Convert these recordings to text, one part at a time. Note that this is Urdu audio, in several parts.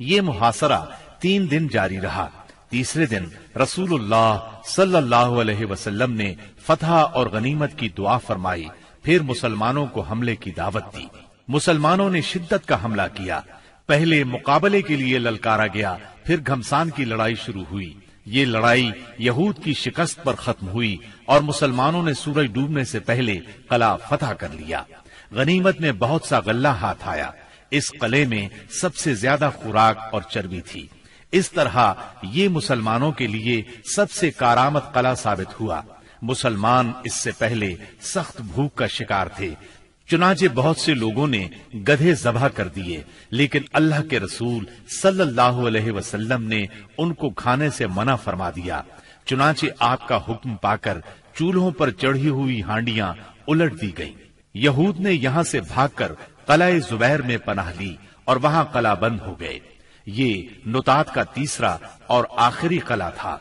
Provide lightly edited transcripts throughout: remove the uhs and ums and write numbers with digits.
یہ محاصرہ 3 دن جاری رہا۔ تیسرے دن رسول اللہ صلی اللہ علیہ وسلم نے فتح اور غنیمت کی دعا فرمائی، پھر مسلمانوں کو حملے کی دعوت دی۔ مسلمانوں نے شدت کا حملہ کیا۔ پہلے مقابلے کے لیے للکارا گیا، پھر گھمسان کی لڑائی شروع ہوئی۔ یہ لڑائی یہود کی شکست پر ختم ہوئی اور مسلمانوں نے سورج ڈوبنے سے پہلے قلعہ فتح کر لیا۔ غنیمت میں بہت سا غلہ ہاتھ آیا۔ اس قلعے میں سب سے زیادہ خوراک اور چربی تھی۔ اس طرح یہ مسلمانوں کے لیے سب سے کارآمد قلعہ ثابت ہوا۔ مسلمان اس سے پہلے سخت بھوک کا شکار تھے، چنانچہ بہت سے لوگوں نے گدھے ذبح کر دیے، لیکن اللہ کے رسول صلی اللہ علیہ وسلم نے ان کو کھانے سے منع فرما دیا۔ چنانچہ آپ کا حکم پا کر چولہوں پر چڑھی ہوئی ہانڈیاں الٹ دی گئیں۔ یہود نے یہاں سے بھاگ کر قلعہ زبیر میں پناہ لی اور وہاں قلعہ بند ہو گئے۔ یہ نطاط کا تیسرا اور آخری قلعہ تھا۔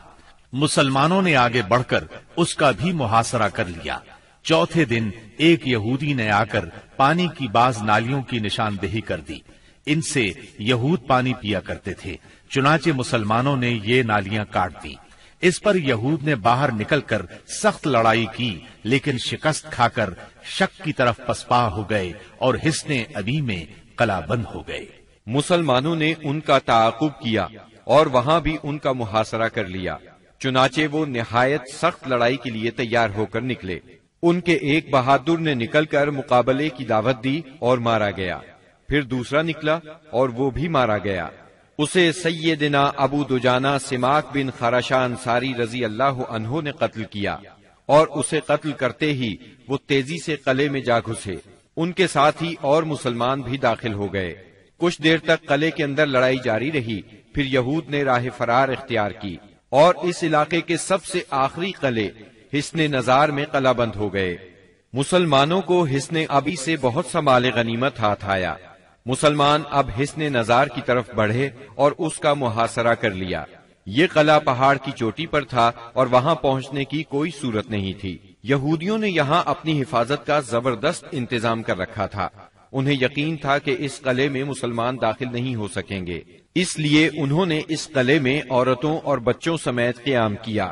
مسلمانوں نے آگے بڑھ کر اس کا بھی محاصرہ کر لیا۔ چوتھے دن ایک یہودی نے آ کر پانی کی بعض نالیوں کی نشاندہی کر دی۔ ان سے یہود پانی پیا کرتے تھے، چنانچہ مسلمانوں نے یہ نالیاں کاٹ دی۔ اس پر یہود نے باہر نکل کر سخت لڑائی کی، لیکن شکست کھا کر شک کی طرف پسپا ہو گئے اور حصن ابی میں قلعہ بند ہو گئے۔ مسلمانوں نے ان کا تعاقب کیا اور وہاں بھی ان کا محاصرہ کر لیا، چنانچہ وہ نہایت سخت لڑائی کے لیے تیار ہو کر نکلے۔ ان کے ایک بہادر نے نکل کر مقابلے کی دعوت دی اور مارا گیا، پھر دوسرا نکلا اور وہ بھی مارا گیا۔ اسے سیدنا ابو دجانہ سماک بن خراشہ انصاری رضی اللہ عنہ نے قتل کیا، اور اسے قتل کرتے ہی وہ تیزی سے قلعے میں جا گھسے۔ ان کے ساتھ ہی اور مسلمان بھی داخل ہو گئے۔ کچھ دیر تک قلعے کے اندر لڑائی جاری رہی، پھر یہود نے راہ فرار اختیار کی اور اس علاقے کے سب سے آخری قلعے حصن نزار میں قلعہ بند ہو گئے۔ مسلمانوں کو حصن ابی سے بہت سا مال غنیمت ہاتھ آیا۔ مسلمان اب حصن نزار کی طرف بڑھے اور اس کا محاصرہ کر لیا۔ یہ قلعہ پہاڑ کی چوٹی پر تھا اور وہاں پہنچنے کی کوئی صورت نہیں تھی۔ یہودیوں نے یہاں اپنی حفاظت کا زبردست انتظام کر رکھا تھا۔ انہیں یقین تھا کہ اس قلعے میں مسلمان داخل نہیں ہو سکیں گے، اس لیے انہوں نے اس قلعے میں عورتوں اور بچوں سمیت قیام کیا۔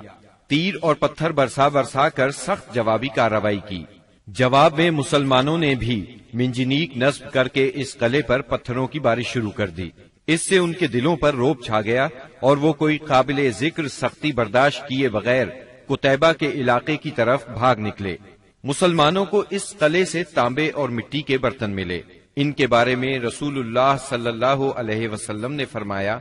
تیر اور پتھر برسا کر سخت جوابی کارروائی کی۔ جواب میں مسلمانوں نے بھی منجنیق نصب کر کے اس قلعے پر پتھروں کی بارش شروع کر دی۔ اس سے ان کے دلوں پر رعب چھا گیا اور وہ کوئی قابل ذکر سختی برداشت کیے بغیر قتیبہ کے علاقے کی طرف بھاگ نکلے۔ مسلمانوں کو اس قلعے سے تانبے اور مٹی کے برتن ملے۔ ان کے بارے میں رسول اللہ صلی اللہ علیہ وسلم نے فرمایا،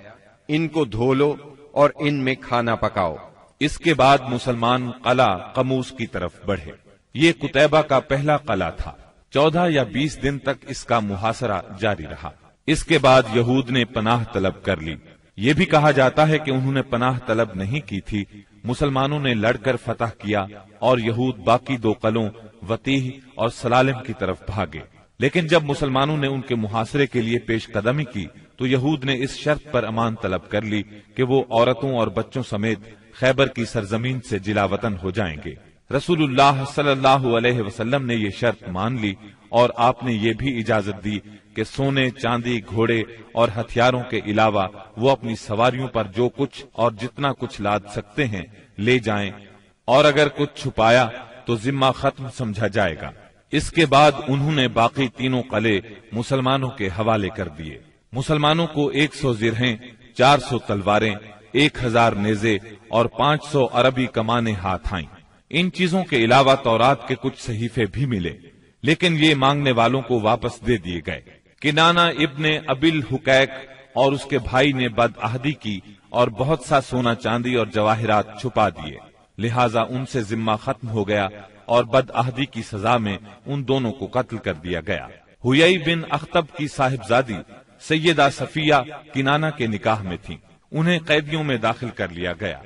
ان کو دھو لو اور ان میں کھانا پکاؤ۔ اس کے بعد مسلمان قلعہ قموس کی طرف بڑھے۔ یہ قتیبہ کا پہلا قلعہ تھا۔ 14 یا 20 دن تک اس کا محاصرہ جاری رہا۔ اس کے بعد یہود نے پناہ طلب کر لی۔ یہ بھی کہا جاتا ہے کہ انہوں نے پناہ طلب نہیں کی تھی، مسلمانوں نے لڑ کر فتح کیا اور یہود باقی 2 قلعوں وطیح اور سلالم کی طرف بھاگے۔ لیکن جب مسلمانوں نے ان کے محاصرے کے لیے پیش قدمی کی تو یہود نے اس شرط پر امان طلب کر لی کہ وہ عورتوں اور بچوں سمیت خیبر کی سرزمین سے جلا وطن ہو جائیں گے۔ رسول اللہ صلی اللہ علیہ وسلم نے یہ شرط مان لی اور آپ نے یہ بھی اجازت دی کہ سونے، چاندی، گھوڑے اور ہتھیاروں کے علاوہ وہ اپنی سواریوں پر جو کچھ اور جتنا کچھ لاد سکتے ہیں لے جائیں، اور اگر کچھ چھپایا تو ذمہ ختم سمجھا جائے گا۔ اس کے بعد انہوں نے باقی 3 قلعے مسلمانوں کے حوالے کر دیے۔ مسلمانوں کو 100 زرہیں، 400 تلواریں، 1000 نیزے اور 500 عربی کمانیں ہاتھ آئیں۔ ان چیزوں کے علاوہ تورات کے کچھ صحیفے بھی ملے، لیکن یہ مانگنے والوں کو واپس دے دیے گئے۔ کنانہ ابن ابی الحقیق اور اس کے بھائی نے بدعہدی کی اور بہت سا سونا چاندی اور جواہرات چھپا دیے، لہذا ان سے ذمہ ختم ہو گیا اور بدعہدی کی سزا میں ان دونوں کو قتل کر دیا گیا۔ حیی بن اخطب کی صاحبزادی سیدہ صفیہ کنانہ کے نکاح میں تھیں، انہیں قیدیوں میں داخل کر لیا گیا۔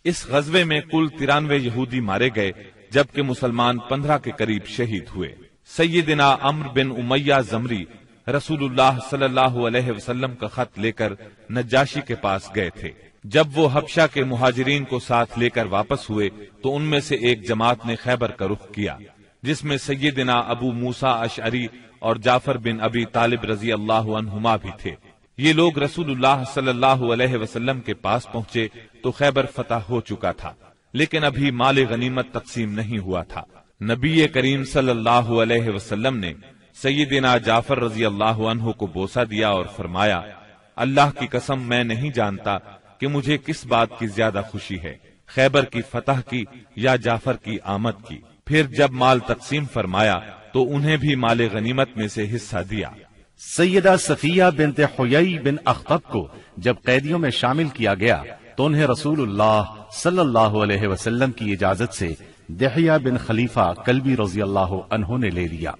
اس غزوے میں کل 93 یہودی مارے گئے، جبکہ مسلمان 15 کے قریب شہید ہوئے۔ سیدنا عمرو بن امیہ زمری رسول اللہ صلی اللہ علیہ وسلم کا خط لے کر نجاشی کے پاس گئے تھے۔ جب وہ حبشہ کے مہاجرین کو ساتھ لے کر واپس ہوئے تو ان میں سے ایک جماعت نے خیبر کا رخ کیا، جس میں سیدنا ابو موسیٰ اشعری اور جعفر بن ابی طالب رضی اللہ عنہما بھی تھے۔ یہ لوگ رسول اللہ صلی اللہ علیہ وسلم کے پاس پہنچے تو خیبر فتح ہو چکا تھا، لیکن ابھی مال غنیمت تقسیم نہیں ہوا تھا۔ نبی کریم صلی اللہ علیہ وسلم نے سیدنا جعفر رضی اللہ عنہ کو بوسہ دیا اور فرمایا، اللہ کی قسم میں نہیں جانتا کہ مجھے کس بات کی زیادہ خوشی ہے، خیبر کی فتح کی یا جعفر کی آمد کی۔ پھر جب مال تقسیم فرمایا تو انہیں بھی مال غنیمت میں سے حصہ دیا۔ سیدہ صفیہ بنت حیی بن اخطب کو جب قیدیوں میں شامل کیا گیا تو انہیں رسول اللہ صلی اللہ علیہ وسلم کی اجازت سے دحیہ بن خلیفہ کلبی رضی اللہ عنہ نے لے لیا،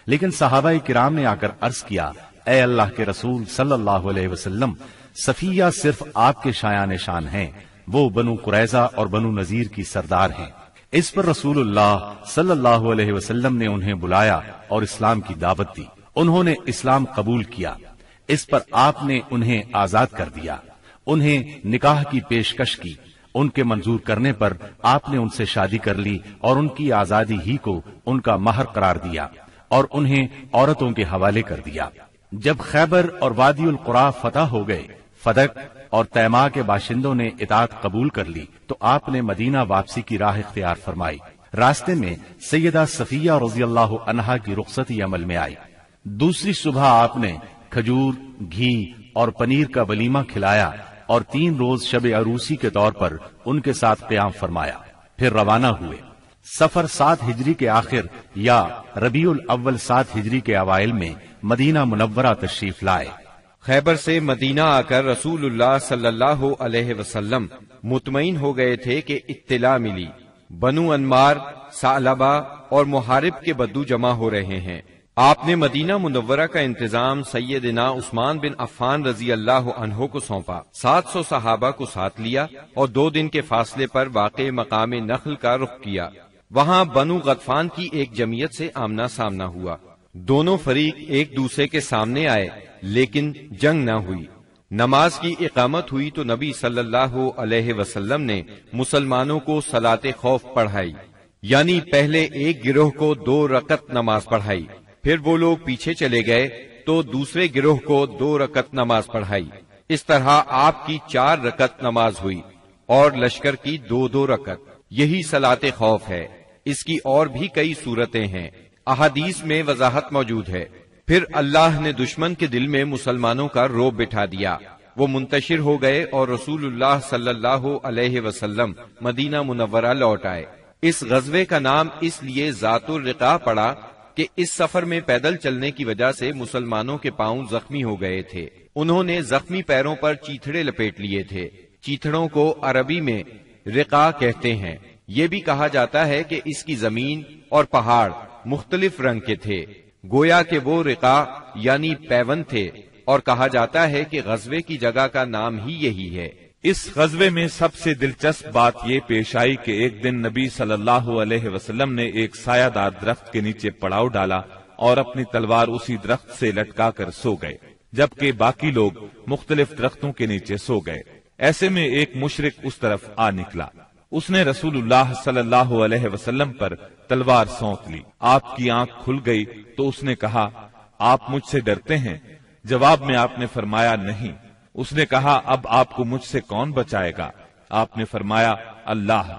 لیکن صحابہ کرام نے آ کر عرض کیا، اے اللہ کے رسول صلی اللہ علیہ وسلم، صفیہ صرف آپ کے شایان شان ہیں، وہ بنو قریظہ اور بنو نذیر کی سردار ہیں۔ اس پر رسول اللہ صلی اللہ علیہ وسلم نے انہیں بلایا اور اسلام کی دعوت دی۔ انہوں نے اسلام قبول کیا، اس پر آپ نے انہیں آزاد کر دیا، انہیں نکاح کی پیشکش کی، ان کے منظور کرنے پر آپ نے ان سے شادی کر لی اور ان کی آزادی ہی کو ان کا مہر قرار دیا اور انہیں عورتوں کے حوالے کر دیا۔ جب خیبر اور وادی القرا فتح ہو گئے، فدق اور تیما کے باشندوں نے اطاعت قبول کر لی تو آپ نے مدینہ واپسی کی راہ اختیار فرمائی۔ راستے میں سیدہ صفیہ رضی اللہ عنہا کی رخصتی عمل میں آئی۔ دوسری صبح آپ نے کھجور، گھی اور پنیر کا ولیمہ کھلایا اور 3 روز شب عروسی کے طور پر ان کے ساتھ قیام فرمایا، پھر روانہ ہوئے۔ سفر 7 ہجری کے آخر یا ربیع الاول 7 ہجری کے اوائل میں مدینہ منورہ تشریف لائے۔ خیبر سے مدینہ آ کر رسول اللہ صلی اللہ علیہ وسلم مطمئن ہو گئے تھے کہ اطلاع ملی بنو انمار، ثعلبہ اور محارب کے بدو جمع ہو رہے ہیں۔ آپ نے مدینہ منورہ کا انتظام سیدنا عثمان بن عفان رضی اللہ عنہ کو سونپا، 700 صحابہ کو ساتھ لیا اور 2 دن کے فاصلے پر واقع مقام نخل کا رخ کیا۔ وہاں بنو غطفان کی ایک جمعیت سے آمنا سامنا ہوا، دونوں فریق ایک دوسرے کے سامنے آئے لیکن جنگ نہ ہوئی۔ نماز کی اقامت ہوئی تو نبی صلی اللہ علیہ وسلم نے مسلمانوں کو صلاۃ خوف پڑھائی، یعنی پہلے ایک گروہ کو 2 رکعت نماز پڑھائی، پھر وہ لوگ پیچھے چلے گئے تو دوسرے گروہ کو 2 رکعت نماز پڑھائی۔ اس طرح آپ کی 4 رکعت نماز ہوئی اور لشکر کی 2 رکعت۔ یہی صلاۃ خوف ہے۔ اس کی اور بھی کئی صورتیں ہیں، احادیث میں وضاحت موجود ہے۔ پھر اللہ نے دشمن کے دل میں مسلمانوں کا رعب بٹھا دیا، وہ منتشر ہو گئے اور رسول اللہ صلی اللہ علیہ وسلم مدینہ منورہ لوٹ آئے۔ اس غزوے کا نام اس لیے ذات الرقاع پڑا کہ اس سفر میں پیدل چلنے کی وجہ سے مسلمانوں کے پاؤں زخمی ہو گئے تھے۔ انہوں نے زخمی پیروں پر چیتھڑے لپیٹ لیے تھے۔ چیتھڑوں کو عربی میں رقاع کہتے ہیں۔ یہ بھی کہا جاتا ہے کہ اس کی زمین اور پہاڑ مختلف رنگ کے تھے، گویا کہ وہ رقاع یعنی پیون تھے، اور کہا جاتا ہے کہ غزوے کی جگہ کا نام ہی یہی ہے۔ اس غزوے میں سب سے دلچسپ بات یہ پیش آئی کہ ایک دن نبی صلی اللہ علیہ وسلم نے ایک سایہ دار درخت کے نیچے پڑاؤ ڈالا اور اپنی تلوار اسی درخت سے لٹکا کر سو گئے، جبکہ باقی لوگ مختلف درختوں کے نیچے سو گئے۔ ایسے میں ایک مشرک اس طرف آ نکلا، اس نے رسول اللہ صلی اللہ علیہ وسلم پر تلوار سونت لی۔ آپ کی آنکھ کھل گئی تو اس نے کہا، آپ مجھ سے ڈرتے ہیں؟ جواب میں آپ نے فرمایا، نہیں۔ اس نے کہا، اب آپ کو مجھ سے کون بچائے گا؟ آپ نے فرمایا، اللہ۔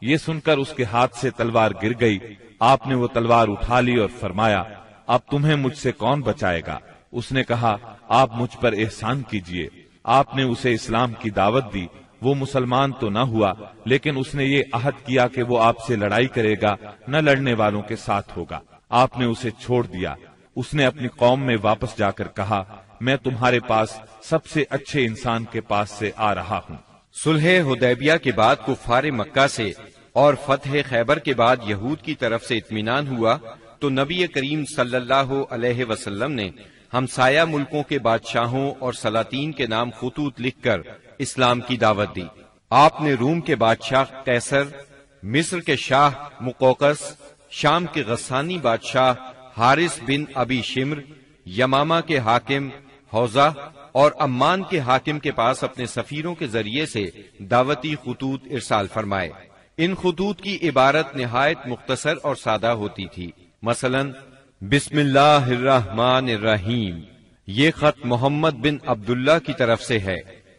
یہ سن کر اس کے ہاتھ سے تلوار گر گئی۔ آپ نے وہ تلوار اٹھا لی اور فرمایا، اب تمہیں مجھ سے کون بچائے گا؟ اس نے کہا، آپ مجھ پر احسان کیجئے۔ آپ نے اسے اسلام کی دعوت دی۔ وہ مسلمان تو نہ ہوا، لیکن اس نے یہ عہد کیا کہ وہ آپ سے لڑائی کرے گا، نہ لڑنے والوں کے ساتھ ہوگا۔ آپ نے اسے چھوڑ دیا۔ اس نے اپنی قوم میں واپس جا کر کہا، میں تمہارے پاس سب سے اچھے انسان کے پاس سے آ رہا ہوں۔ صلح حدیبیہ کے بعد کفار مکہ سے اور فتح خیبر کے بعد یہود کی طرف سے اطمینان ہوا تو نبی کریم صلی اللہ علیہ وسلم نے ہمسایہ ملکوں کے بادشاہوں اور سلاطین کے نام خطوط لکھ کر اسلام کی دعوت دی۔ آپ نے روم کے بادشاہ قیصر، مصر کے شاہ مقوقس، شام کے غسانی بادشاہ حارث بن ابی شمر، یمامہ کے حاکم حوزہ اور عمان کے حاکم کے پاس اپنے سفیروں کے ذریعے سے دعوتی خطوط ارسال فرمائے۔ ان خطوط کی عبارت نہایت مختصر اور سادہ ہوتی تھی، مثلا بسم اللہ الرحمن الرحیم، یہ خط محمد بن عبداللہ کی طرف سے ہے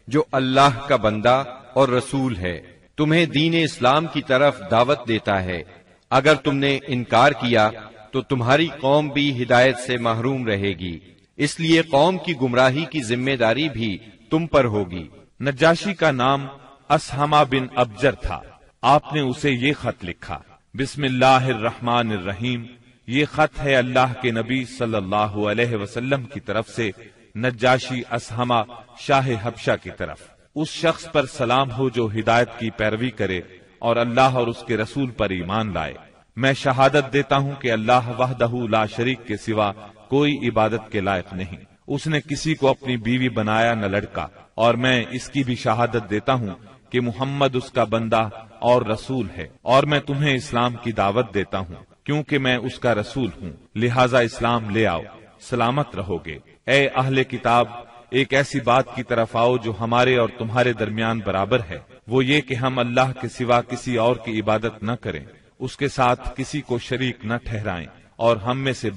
جو اللہ کا بندہ اور رسول ہے، تمہیں دین اسلام کی طرف دعوت دیتا ہے۔ اگر تم نے انکار کیا تو تمہاری قوم بھی ہدایت سے محروم رہے گی، اس لیے قوم کی گمراہی کی ذمہ داری بھی تم پر ہوگی۔ نجاشی کا نام اسہمہ بن ابجر تھا۔ آپ نے اسے یہ خط لکھا، بسم اللہ الرحمن الرحیم، یہ خط ہے اللہ کے نبی صلی اللہ علیہ وسلم کی طرف سے نجاشی اسہمہ شاہ حبشہ کی طرف۔ اس شخص پر سلام ہو جو ہدایت کی پیروی کرے اور اللہ اور اس کے رسول پر ایمان لائے۔ میں شہادت دیتا ہوں کہ اللہ وحدہ لا شریک کے سوا کوئی عبادت کے لائق نہیں، اس نے کسی کو اپنی بیوی بنایا نہ لڑکا، اور میں اس کی بھی شہادت دیتا ہوں کہ محمد اس کا بندہ اور رسول ہے، اور میں تمہیں اسلام کی دعوت دیتا ہوں کیونکہ میں اس کا رسول ہوں، لہذا اسلام لے آؤ، سلامت رہو گے۔ اے اہل کتاب، ایک ایسی بات کی طرف آؤ جو ہمارے اور تمہارے درمیان برابر ہے، وہ یہ کہ ہم اللہ کے سوا کسی اور کی عبادت نہ کریں، اس کے ساتھ کسی کو شریک نہ ٹھہرائیں، اور ہم میں سے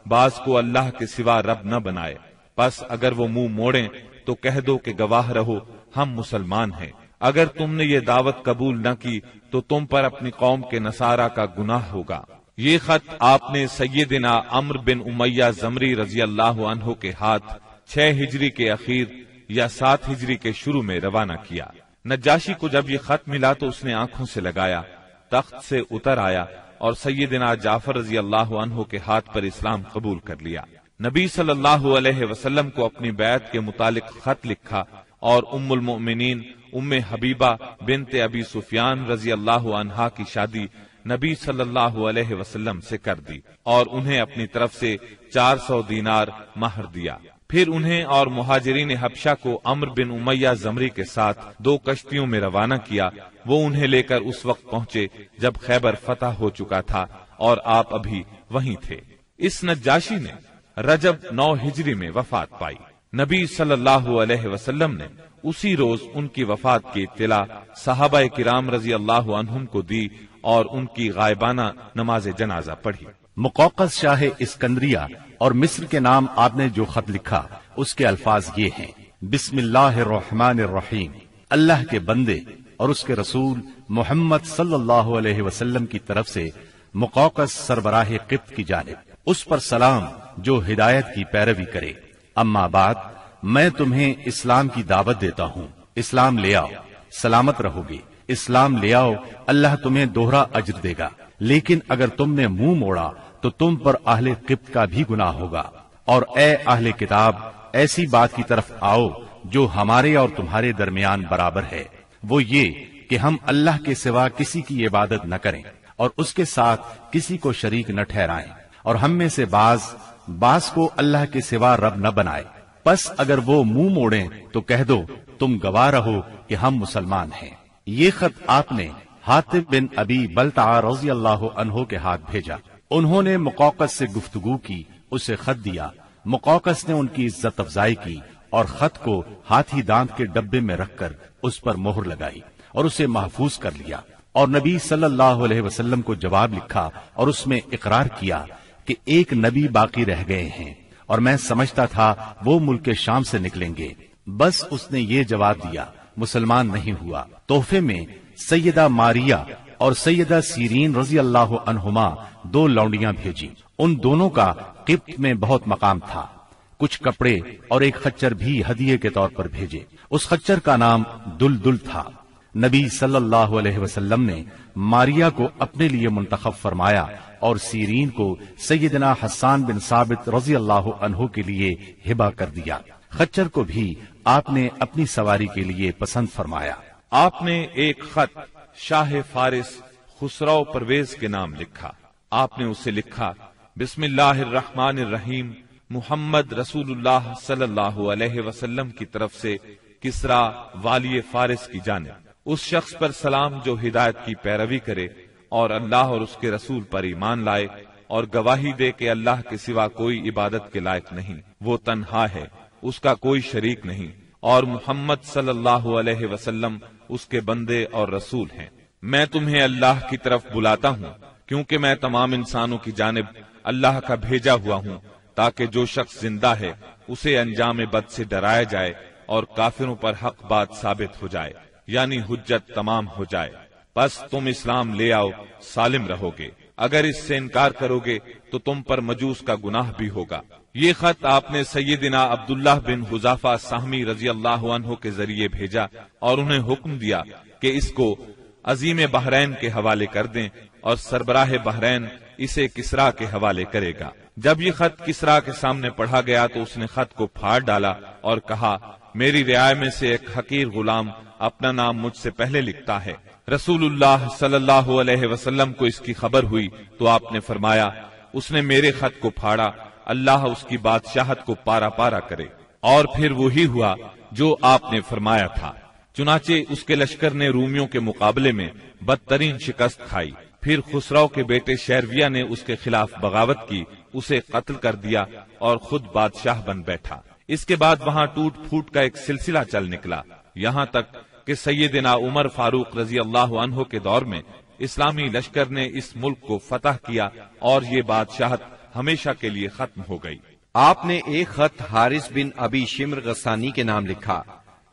بعض کو اللہ کے سوا رب نہ بنائے۔ پس اگر وہ منہ موڑیں تو کہہ دو کہ گواہ رہو ہم مسلمان ہیں۔ اگر تم نے یہ دعوت قبول نہ کی تو تم پر اپنی قوم کے نصارہ کا گناہ ہوگا۔ یہ خط آپ نے سیدنا عمرو بن امیہ زمری رضی اللہ عنہ کے ہاتھ 6 ہجری کے اخیر یا 7 ہجری کے شروع میں روانہ کیا۔ نجاشی کو جب یہ خط ملا تو اس نے آنکھوں سے لگایا، تخت سے اتر آیا اور سیدنا جعفر رضی اللہ عنہ کے ہاتھ پر اسلام قبول کر لیا۔ نبی صلی اللہ علیہ وسلم کو اپنی بیعت کے متعلق خط لکھا اور ام المؤمنین ام حبیبہ بنت ابی سفیان رضی اللہ عنہا کی شادی نبی صلی اللہ علیہ وسلم سے کر دی اور انہیں اپنی طرف سے 400 دینار مہر دیا۔ پھر انہیں اور مہاجرین حبشہ کو عمرو بن امیہ زمری کے ساتھ 2 کشتیوں میں روانہ کیا۔ وہ انہیں لے کر اس وقت پہنچے جب خیبر فتح ہو چکا تھا اور آپ ابھی وہیں تھے۔ اس نجاشی نے رجب 9 ہجری میں وفات پائی۔ نبی صلی اللہ علیہ وسلم نے اسی روز ان کی وفات کی اطلاع صحابہ کرام رضی اللہ عنہم کو دی اور ان کی غائبانہ نماز جنازہ پڑھی۔ مقوقس شاہ اسکندریہ اور مصر کے نام آپ نے جو خط لکھا اس کے الفاظ یہ ہیں، بسم اللہ الرحمن الرحیم، اللہ کے بندے اور اس کے رسول محمد صلی اللہ علیہ وسلم کی طرف سے مقوقس سربراہ قبط کی جانب، اس پر سلام جو ہدایت کی پیروی کرے۔ اما بعد، میں تمہیں اسلام کی دعوت دیتا ہوں، اسلام لے آؤ، سلامت رہو گے۔ اسلام لے آؤ، اللہ تمہیں دوہرا اجر دے گا، لیکن اگر تم نے منہ موڑا تو تم پر اہل قبط کا بھی گناہ ہوگا۔ اور اے اہل کتاب، ایسی بات کی طرف آؤ جو ہمارے اور تمہارے درمیان برابر ہے، وہ یہ کہ ہم اللہ کے سوا کسی کی عبادت نہ کریں اور اس کے ساتھ کسی کو شریک نہ ٹھہرائیں، اور ہم میں سے بعض کو اللہ کے سوا رب نہ بنائے۔ پس اگر وہ منہ موڑیں تو کہہ دو تم گواہ رہو کہ ہم مسلمان ہیں۔ یہ خط آپ نے حاتب بن ابی بلتع رضی اللہ عنہ کے ہاتھ بھیجا۔ انہوں نے مقوقس سے گفتگو کی، اسے خط دیا۔ مقوقس نے ان کی عزت افزائی کی اور خط کو ہاتھی دانت کے ڈبے میں رکھ کر اس پر مہر لگائی اور اسے محفوظ کر لیا، اور نبی صلی اللہ علیہ وسلم کو جواب لکھا اور اس میں اقرار کیا کہ ایک نبی باقی رہ گئے ہیں اور میں سمجھتا تھا وہ ملک شام سے نکلیں گے۔ بس اس نے یہ جواب دیا، مسلمان نہیں ہوا۔ تحفے میں سیدہ ماریہ اور سیدہ سیرین رضی اللہ عنہما 2 لونڈیاں بھیجی۔ ان دونوں کا قبط میں بہت مقام تھا۔ کچھ کپڑے اور ایک خچر بھی ہدیے کے طور پر بھیجے۔ اس خچر کا نام دلدل تھا۔ نبی صلی اللہ علیہ وسلم نے ماریہ کو اپنے لیے منتخب فرمایا اور سیرین کو سیدنا حسان بن ثابت رضی اللہ عنہ کے لیے ہبہ کر دیا۔ خچر کو بھی آپ نے اپنی سواری کے لیے پسند فرمایا۔ آپ نے ایک خط شاہ فارس خسرو پرویز کے نام لکھا۔ آپ نے اسے لکھا، بسم اللہ الرحمن الرحیم، محمد رسول اللہ صلی اللہ علیہ وسلم کی طرف سے کسرا والی فارس کی جانب، اس شخص پر سلام جو ہدایت کی پیروی کرے اور اللہ اور اس کے رسول پر ایمان لائے اور گواہی دے کہ اللہ کے سوا کوئی عبادت کے لائق نہیں، وہ تنہا ہے، اس کا کوئی شریک نہیں، اور محمد صلی اللہ علیہ وسلم اس کے بندے اور رسول ہیں۔ میں تمہیں اللہ کی طرف بلاتا ہوں کیونکہ میں تمام انسانوں کی جانب اللہ کا بھیجا ہوا ہوں۔ تاکہ جو شخص زندہ ہے اسے انجام بد سے ڈرایا جائے اور کافروں پر حق بات ثابت ہو جائے، یعنی حجت تمام ہو جائے۔ پس تم اسلام لے آؤ، سالم رہو گے، اگر اس سے انکار کرو گے تو تم پر مجوس کا گناہ بھی ہوگا۔ یہ خط آپ نے سیدنا عبداللہ بن حذافہ سہمی رضی اللہ عنہ کے ذریعے بھیجا اور انہیں حکم دیا کہ اس کو عظیم بحرین کے حوالے کر دیں اور سربراہ بحرین اسے کسرا کے حوالے کرے گا۔ جب یہ خط کسرا کے سامنے پڑھا گیا تو اس نے خط کو پھاڑ ڈالا اور کہا، میری رعایا میں سے ایک حقیر غلام اپنا نام مجھ سے پہلے لکھتا ہے۔ رسول اللہ صلی اللہ علیہ وسلم کو اس کی خبر ہوئی تو آپ نے فرمایا، اس نے میرے خط کو پھاڑا، اللہ اس کی بادشاہت کو پارا پارا کرے۔ اور پھر وہی ہوا جو آپ نے فرمایا تھا، چنانچہ اس کے لشکر نے رومیوں کے مقابلے میں بدترین شکست کھائی۔ پھر خسرو کے بیٹے شیرویہ نے اس کے خلاف بغاوت کی، اسے قتل کر دیا اور خود بادشاہ بن بیٹھا۔ اس کے بعد وہاں ٹوٹ پھوٹ کا ایک سلسلہ چل نکلا، یہاں تک کہ سیدنا عمر فاروق رضی اللہ عنہ کے دور میں اسلامی لشکر نے اس ملک کو فتح کیا اور یہ بادشاہت ہمیشہ کے لیے ختم ہو گئی۔ آپ نے ایک خط حارث بن ابی شمر غسانی کے نام لکھا،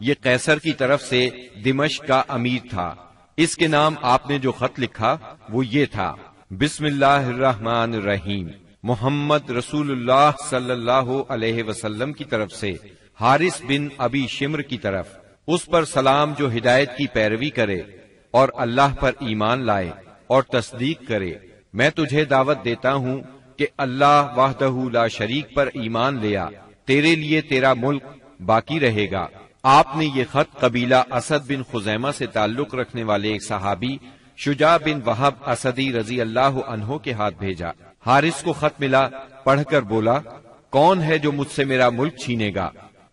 یہ قیصر کی طرف سے دمشق کا امیر تھا۔ اس کے نام آپ نے جو خط لکھا وہ یہ تھا، بسم اللہ الرحمن الرحیم، محمد رسول اللہ صلی اللہ علیہ وسلم کی طرف سے حارث بن ابی شمر کی طرف، اس پر سلام جو ہدایت کی پیروی کرے اور اللہ پر ایمان لائے اور تصدیق کرے۔ میں تجھے دعوت دیتا ہوں کہ اللہ وحدہ لا شریک پر ایمان لیا، تیرے لیے تیرا ملک باقی رہے گا۔ آپ نے یہ خط قبیلہ اسد بن خزیمہ سے تعلق رکھنے والے ایک صحابی شجاع بن وہب اسدی رضی اللہ عنہ کے ہاتھ بھیجا۔ حارث کو خط ملا، پڑھ کر بولا، کون ہے جو مجھ سے میرا ملک چھینے گا؟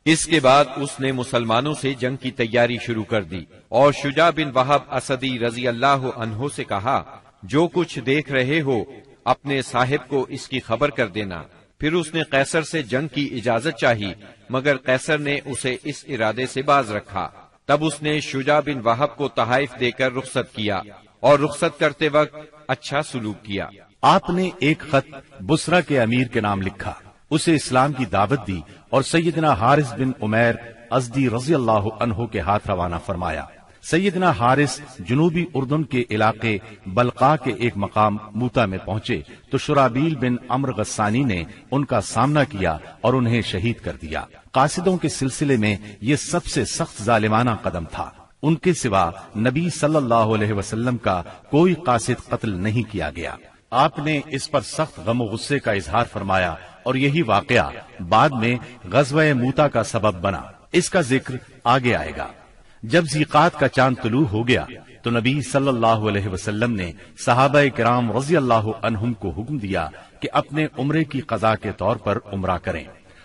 اس کے بعد اس نے مسلمانوں سے جنگ کی تیاری شروع کر دی اور شجاع بن وہب اسدی رضی اللہ عنہ سے کہا، جو کچھ دیکھ رہے ہو اپنے صاحب کو اس کی خبر کر دینا۔ پھر اس نے قیصر سے جنگ کی اجازت چاہی، مگر قیصر نے اسے اس ارادے سے باز رکھا۔ تب اس نے شجاع بن وہب کو تحائف دے کر رخصت کیا اور رخصت کرتے وقت اچھا سلوک کیا۔ آپ نے ایک خط بصرہ کے امیر کے نام لکھا، اسے اسلام کی دعوت دی اور سیدنا حارث بن عمیر ازدی رضی اللہ عنہ کے ہاتھ روانہ فرمایا۔ سیدنا حارث جنوبی اردن کے علاقے بلقا کے ایک مقام موتا میں پہنچے تو شرابیل بن عمر غسانی نے ان کا سامنا کیا اور انہیں شہید کر دیا۔ قاصدوں کے سلسلے میں یہ سب سے سخت ظالمانہ قدم تھا، ان کے سوا نبی صلی اللہ علیہ وسلم کا کوئی قاصد قتل نہیں کیا گیا۔ آپ نے اس پر سخت غم و غصے کا اظہار فرمایا اور یہی واقعہ بعد میں غزوہ موتا کا سبب بنا، اس کا ذکر آگے آئے گا۔ جب ذیقات کا چاند طلوع ہو گیا تو نبی صلی اللہ علیہ وسلم نے صحابہ کرام رضی اللہ عنہم کو حکم دیا کہ اپنے عمرے کی قضاء کے طور پر عمرہ کریں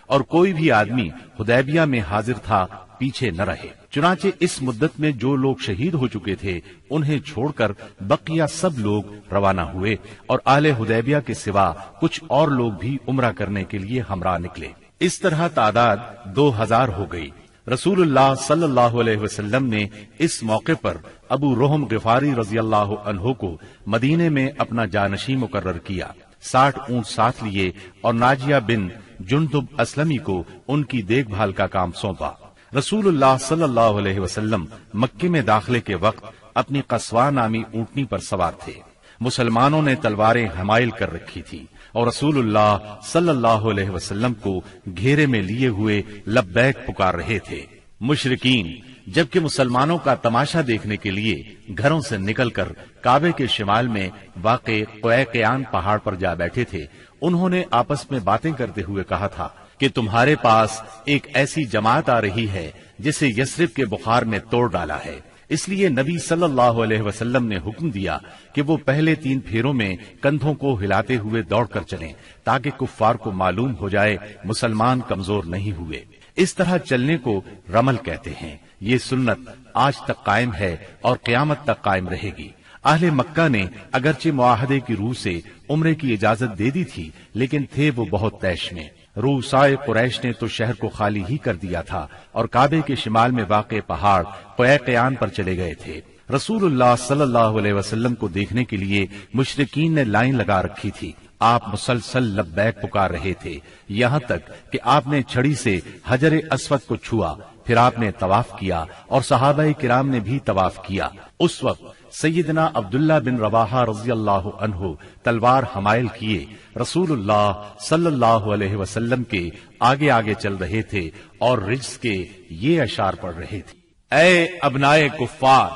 اور کوئی بھی آدمی حدیبیہ میں حاضر تھا پیچھے نہ رہے۔ چنانچہ اس مدت میں جو لوگ شہید ہو چکے تھے انہیں چھوڑ کر بقیہ سب لوگ روانہ ہوئے اور اہل حدیبیہ کے سوا کچھ اور لوگ بھی عمرہ کرنے کے لیے ہمراہ نکلے۔ اس طرح تعداد 2000 ہو گئی۔ رسول اللہ صلی اللہ علیہ وسلم نے اس موقع پر ابو رحم غفاری رضی اللہ عنہ کو مدینے میں اپنا جانشین مقرر کیا، 60 اونٹ ساتھ لیے اور ناجیہ بن جندب اسلمی کو ان کی دیکھ بھال کا کام سونپا۔ رسول اللہ صلی اللہ علیہ وسلم مکے میں داخلے کے وقت اپنی قصواء نامی اونٹنی پر سوار تھے۔ مسلمانوں نے تلواریں حمائل کر رکھی تھی اور رسول اللہ صلی اللہ علیہ وسلم کو گھیرے میں لیے ہوئے لبیک پکار رہے تھے۔ مشرکین جبکہ مسلمانوں کا تماشا دیکھنے کے لیے گھروں سے نکل کر کعبے کے شمال میں واقع قیقیان پہاڑ پر جا بیٹھے تھے، انہوں نے آپس میں باتیں کرتے ہوئے کہا تھا کہ تمہارے پاس ایک ایسی جماعت آ رہی ہے جسے یثرب کے بخار میں توڑ ڈالا ہے، اس لیے نبی صلی اللہ علیہ وسلم نے حکم دیا کہ وہ پہلے 3 پھیروں میں کندھوں کو ہلاتے ہوئے دوڑ کر چلیں تاکہ کفار کو معلوم ہو جائے مسلمان کمزور نہیں ہوئے۔ اس طرح چلنے کو رمل کہتے ہیں۔ یہ سنت آج تک قائم ہے اور قیامت تک قائم رہے گی۔ اہل مکہ نے اگرچہ معاہدے کی روح سے عمرے کی اجازت دے دی تھی، لیکن تھے وہ بہت طیش میں۔ روسائے قریش نے تو شہر کو خالی ہی کر دیا تھا اور کعبے کے شمال میں واقع پہاڑ قیقیان پر چلے گئے تھے۔ رسول اللہ صلی اللہ علیہ وسلم کو دیکھنے کے لیے مشرکین نے لائن لگا رکھی تھی۔ آپ مسلسل لبیک پکار رہے تھے، یہاں تک کہ آپ نے چھڑی سے حجر اسود کو چھوا، پھر آپ نے طواف کیا اور صحابہ کرام نے بھی طواف کیا۔ اس وقت سیدنا عبداللہ بن رواحہ رضی اللہ عنہ تلوار حمائل کیے رسول اللہ صلی اللہ علیہ وسلم کے آگے آگے چل رہے تھے اور رجز کے یہ اشعار پڑھ رہے تھے: اے ابنائے کفار،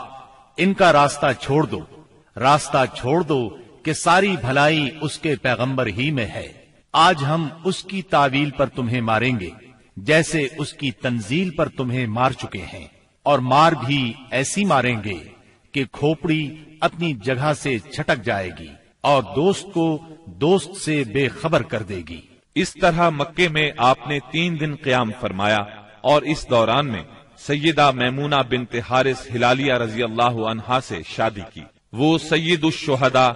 ان کا راستہ چھوڑ دو، راستہ چھوڑ دو کہ ساری بھلائی اس کے پیغمبر ہی میں ہے۔ آج ہم اس کی تعویل پر تمہیں ماریں گے جیسے اس کی تنزیل پر تمہیں مار چکے ہیں، اور مار بھی ایسی ماریں گے کہ کھوپڑی اپنی جگہ سے چھٹک جائے گی اور دوست کو دوست سے بے خبر کر دے گی۔ اس طرح مکے میں آپ نے 3 دن قیام فرمایا، اور اس دوران میں سیدہ میمونہ بنت حارث ہلالیہ رضی اللہ عنہا سے شادی کی۔ وہ سید الشہداء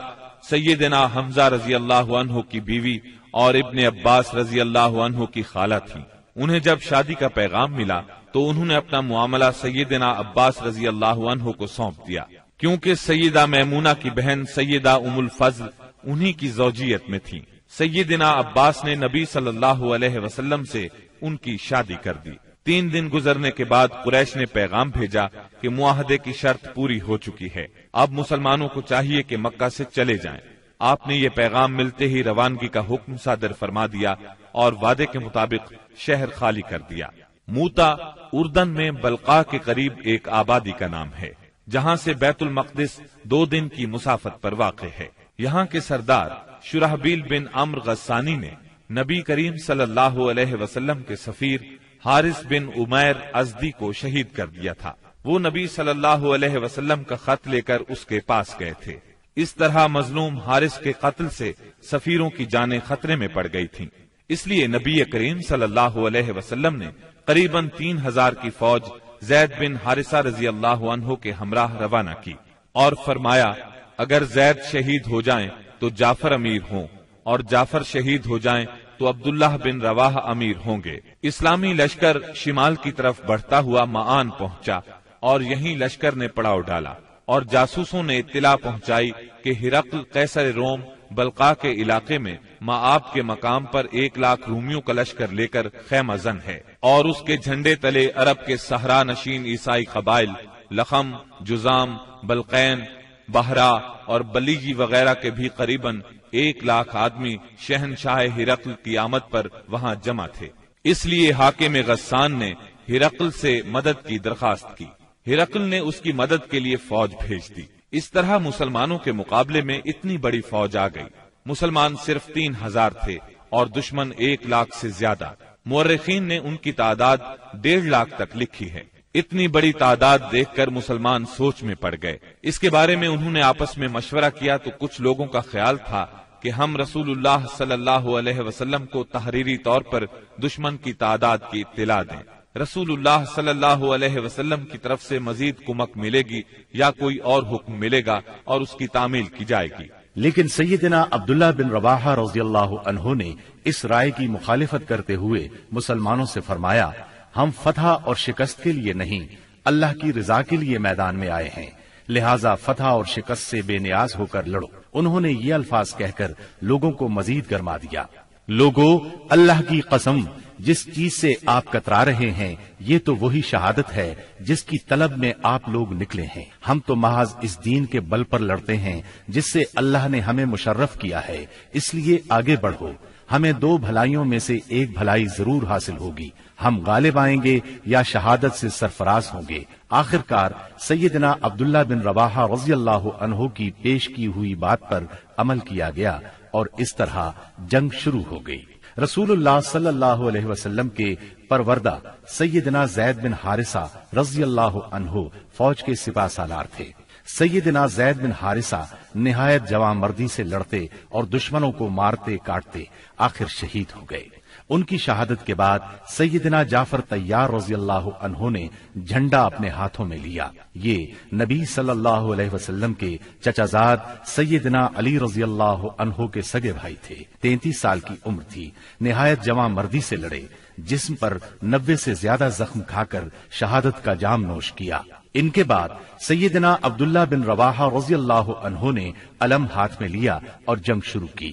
سیدنا حمزہ رضی اللہ عنہ کی بیوی اور ابن عباس رضی اللہ عنہ کی خالہ تھیں۔ انہیں جب شادی کا پیغام ملا تو انہوں نے اپنا معاملہ سیدنا عباس رضی اللہ عنہ کو سونپ دیا، کیونکہ سیدہ میمونہ کی بہن سیدہ ام الفضل انہی کی زوجیت میں تھی۔ سیدنا عباس نے نبی صلی اللہ علیہ وسلم سے ان کی شادی کر دی۔ 3 دن گزرنے کے بعد قریش نے پیغام بھیجا کہ معاہدے کی شرط پوری ہو چکی ہے، اب مسلمانوں کو چاہیے کہ مکہ سے چلے جائیں۔ آپ نے یہ پیغام ملتے ہی روانگی کا حکم صادر فرما دیا اور وعدے کے مطابق شہر خالی کر دیا۔ موتا اردن میں بلقاء کے قریب ایک آبادی کا نام ہے، جہاں سے بیت المقدس 2 دن کی مسافت پر واقع ہے۔ یہاں کے سردار شرحبیل بن عمرو غسانی نے نبی کریم صلی اللہ علیہ وسلم کے سفیر حارث بن عمیر ازدی کو شہید کر دیا تھا۔ وہ نبی صلی اللہ علیہ وسلم کا خط لے کر اس کے پاس گئے تھے۔ اس طرح مظلوم حارث کے قتل سے سفیروں کی جانیں خطرے میں پڑ گئی تھیں، اس لیے نبی کریم صلی اللہ علیہ وسلم نے قریباً 3000 کی فوج زید بن حارثہ رضی اللہ عنہ کے ہمراہ روانہ کی اور فرمایا، اگر زید شہید ہو جائیں تو جعفر امیر ہوں، اور جعفر شہید ہو جائیں تو عبداللہ بن رواحہ امیر ہوں گے۔ اسلامی لشکر شمال کی طرف بڑھتا ہوا معان پہنچا اور یہیں لشکر نے پڑاؤ ڈالا، اور جاسوسوں نے اطلاع پہنچائی کہ ہرقل قیصر روم بلقاء کے علاقے میں مآب کے مقام پر 1,00,000 رومیوں کا لشکر لے کر خیمہ زن ہے، اور اس کے جھنڈے تلے عرب کے صحرا نشین عیسائی قبائل لخم، جزام، بلقین، بہرا اور بلیجی وغیرہ کے بھی قریباً 1,00,000 آدمی شہنشاہ ہرقل کی آمد پر وہاں جمع تھے۔ اس لیے حاکم غسان نے ہرقل سے مدد کی درخواست کی۔ ہرقل نے اس کی مدد کے لیے فوج بھیج دی۔ اس طرح مسلمانوں کے مقابلے میں اتنی بڑی فوج آ گئی۔ مسلمان صرف 3000 تھے اور دشمن 1,00,000 سے زیادہ۔ مورخین نے ان کی تعداد 1,50,000 تک لکھی ہے۔ اتنی بڑی تعداد دیکھ کر مسلمان سوچ میں پڑ گئے۔ اس کے بارے میں انہوں نے آپس میں مشورہ کیا تو کچھ لوگوں کا خیال تھا کہ ہم رسول اللہ صلی اللہ علیہ وسلم کو تحریری طور پر دشمن کی تعداد کی اطلاع دیں۔ رسول اللہ صلی اللہ علیہ وسلم کی طرف سے مزید کمک ملے گی یا کوئی اور حکم ملے گا اور اس کی تعمیل کی جائے گی۔ لیکن سیدنا عبداللہ بن رواحہ رضی اللہ عنہ نے اس رائے کی مخالفت کرتے ہوئے مسلمانوں سے فرمایا، ہم فتح اور شکست کے لیے نہیں، اللہ کی رضا کے لیے میدان میں آئے ہیں، لہٰذا فتح اور شکست سے بے نیاز ہو کر لڑو۔ انہوں نے یہ الفاظ کہہ کر لوگوں کو مزید گرما دیا۔ لوگو، اللہ کی قسم، جس چیز سے آپ کترا رہے ہیں یہ تو وہی شہادت ہے جس کی طلب میں آپ لوگ نکلے ہیں۔ ہم تو محض اس دین کے بل پر لڑتے ہیں جس سے اللہ نے ہمیں مشرف کیا ہے، اس لیے آگے بڑھو، ہمیں 2 بھلائیوں میں سے ایک بھلائی ضرور حاصل ہوگی، ہم غالب آئیں گے یا شہادت سے سرفراز ہوں گے۔ آخر کار سیدنا عبداللہ بن رواحہ رضی اللہ عنہ کی پیش کی ہوئی بات پر عمل کیا گیا اور اس طرح جنگ شروع ہو گئی۔ رسول اللہ صلی اللہ علیہ وسلم کے پروردہ سیدنا زید بن حارثہ رضی اللہ عنہ فوج کے سپاہ سالار تھے۔ سیدنا زید بن حارثہ نہایت جواں مردی سے لڑتے اور دشمنوں کو مارتے کاٹتے آخر شہید ہو گئے۔ ان کی شہادت کے بعد سیدنا جعفر طیار رضی اللہ عنہ نے جھنڈا اپنے ہاتھوں میں لیا۔ یہ نبی صلی اللہ علیہ وسلم کے چچا زاد سیدنا علی رضی اللہ عنہ کے سگے بھائی تھے۔ 33 سال کی عمر تھی، نہایت جواں مردی سے لڑے، جسم پر 90 سے زیادہ زخم کھا کر شہادت کا جام نوش کیا۔ ان کے بعد سیدنا عبداللہ بن رواحہ رضی اللہ عنہ نے علم ہاتھ میں لیا اور جنگ شروع کی۔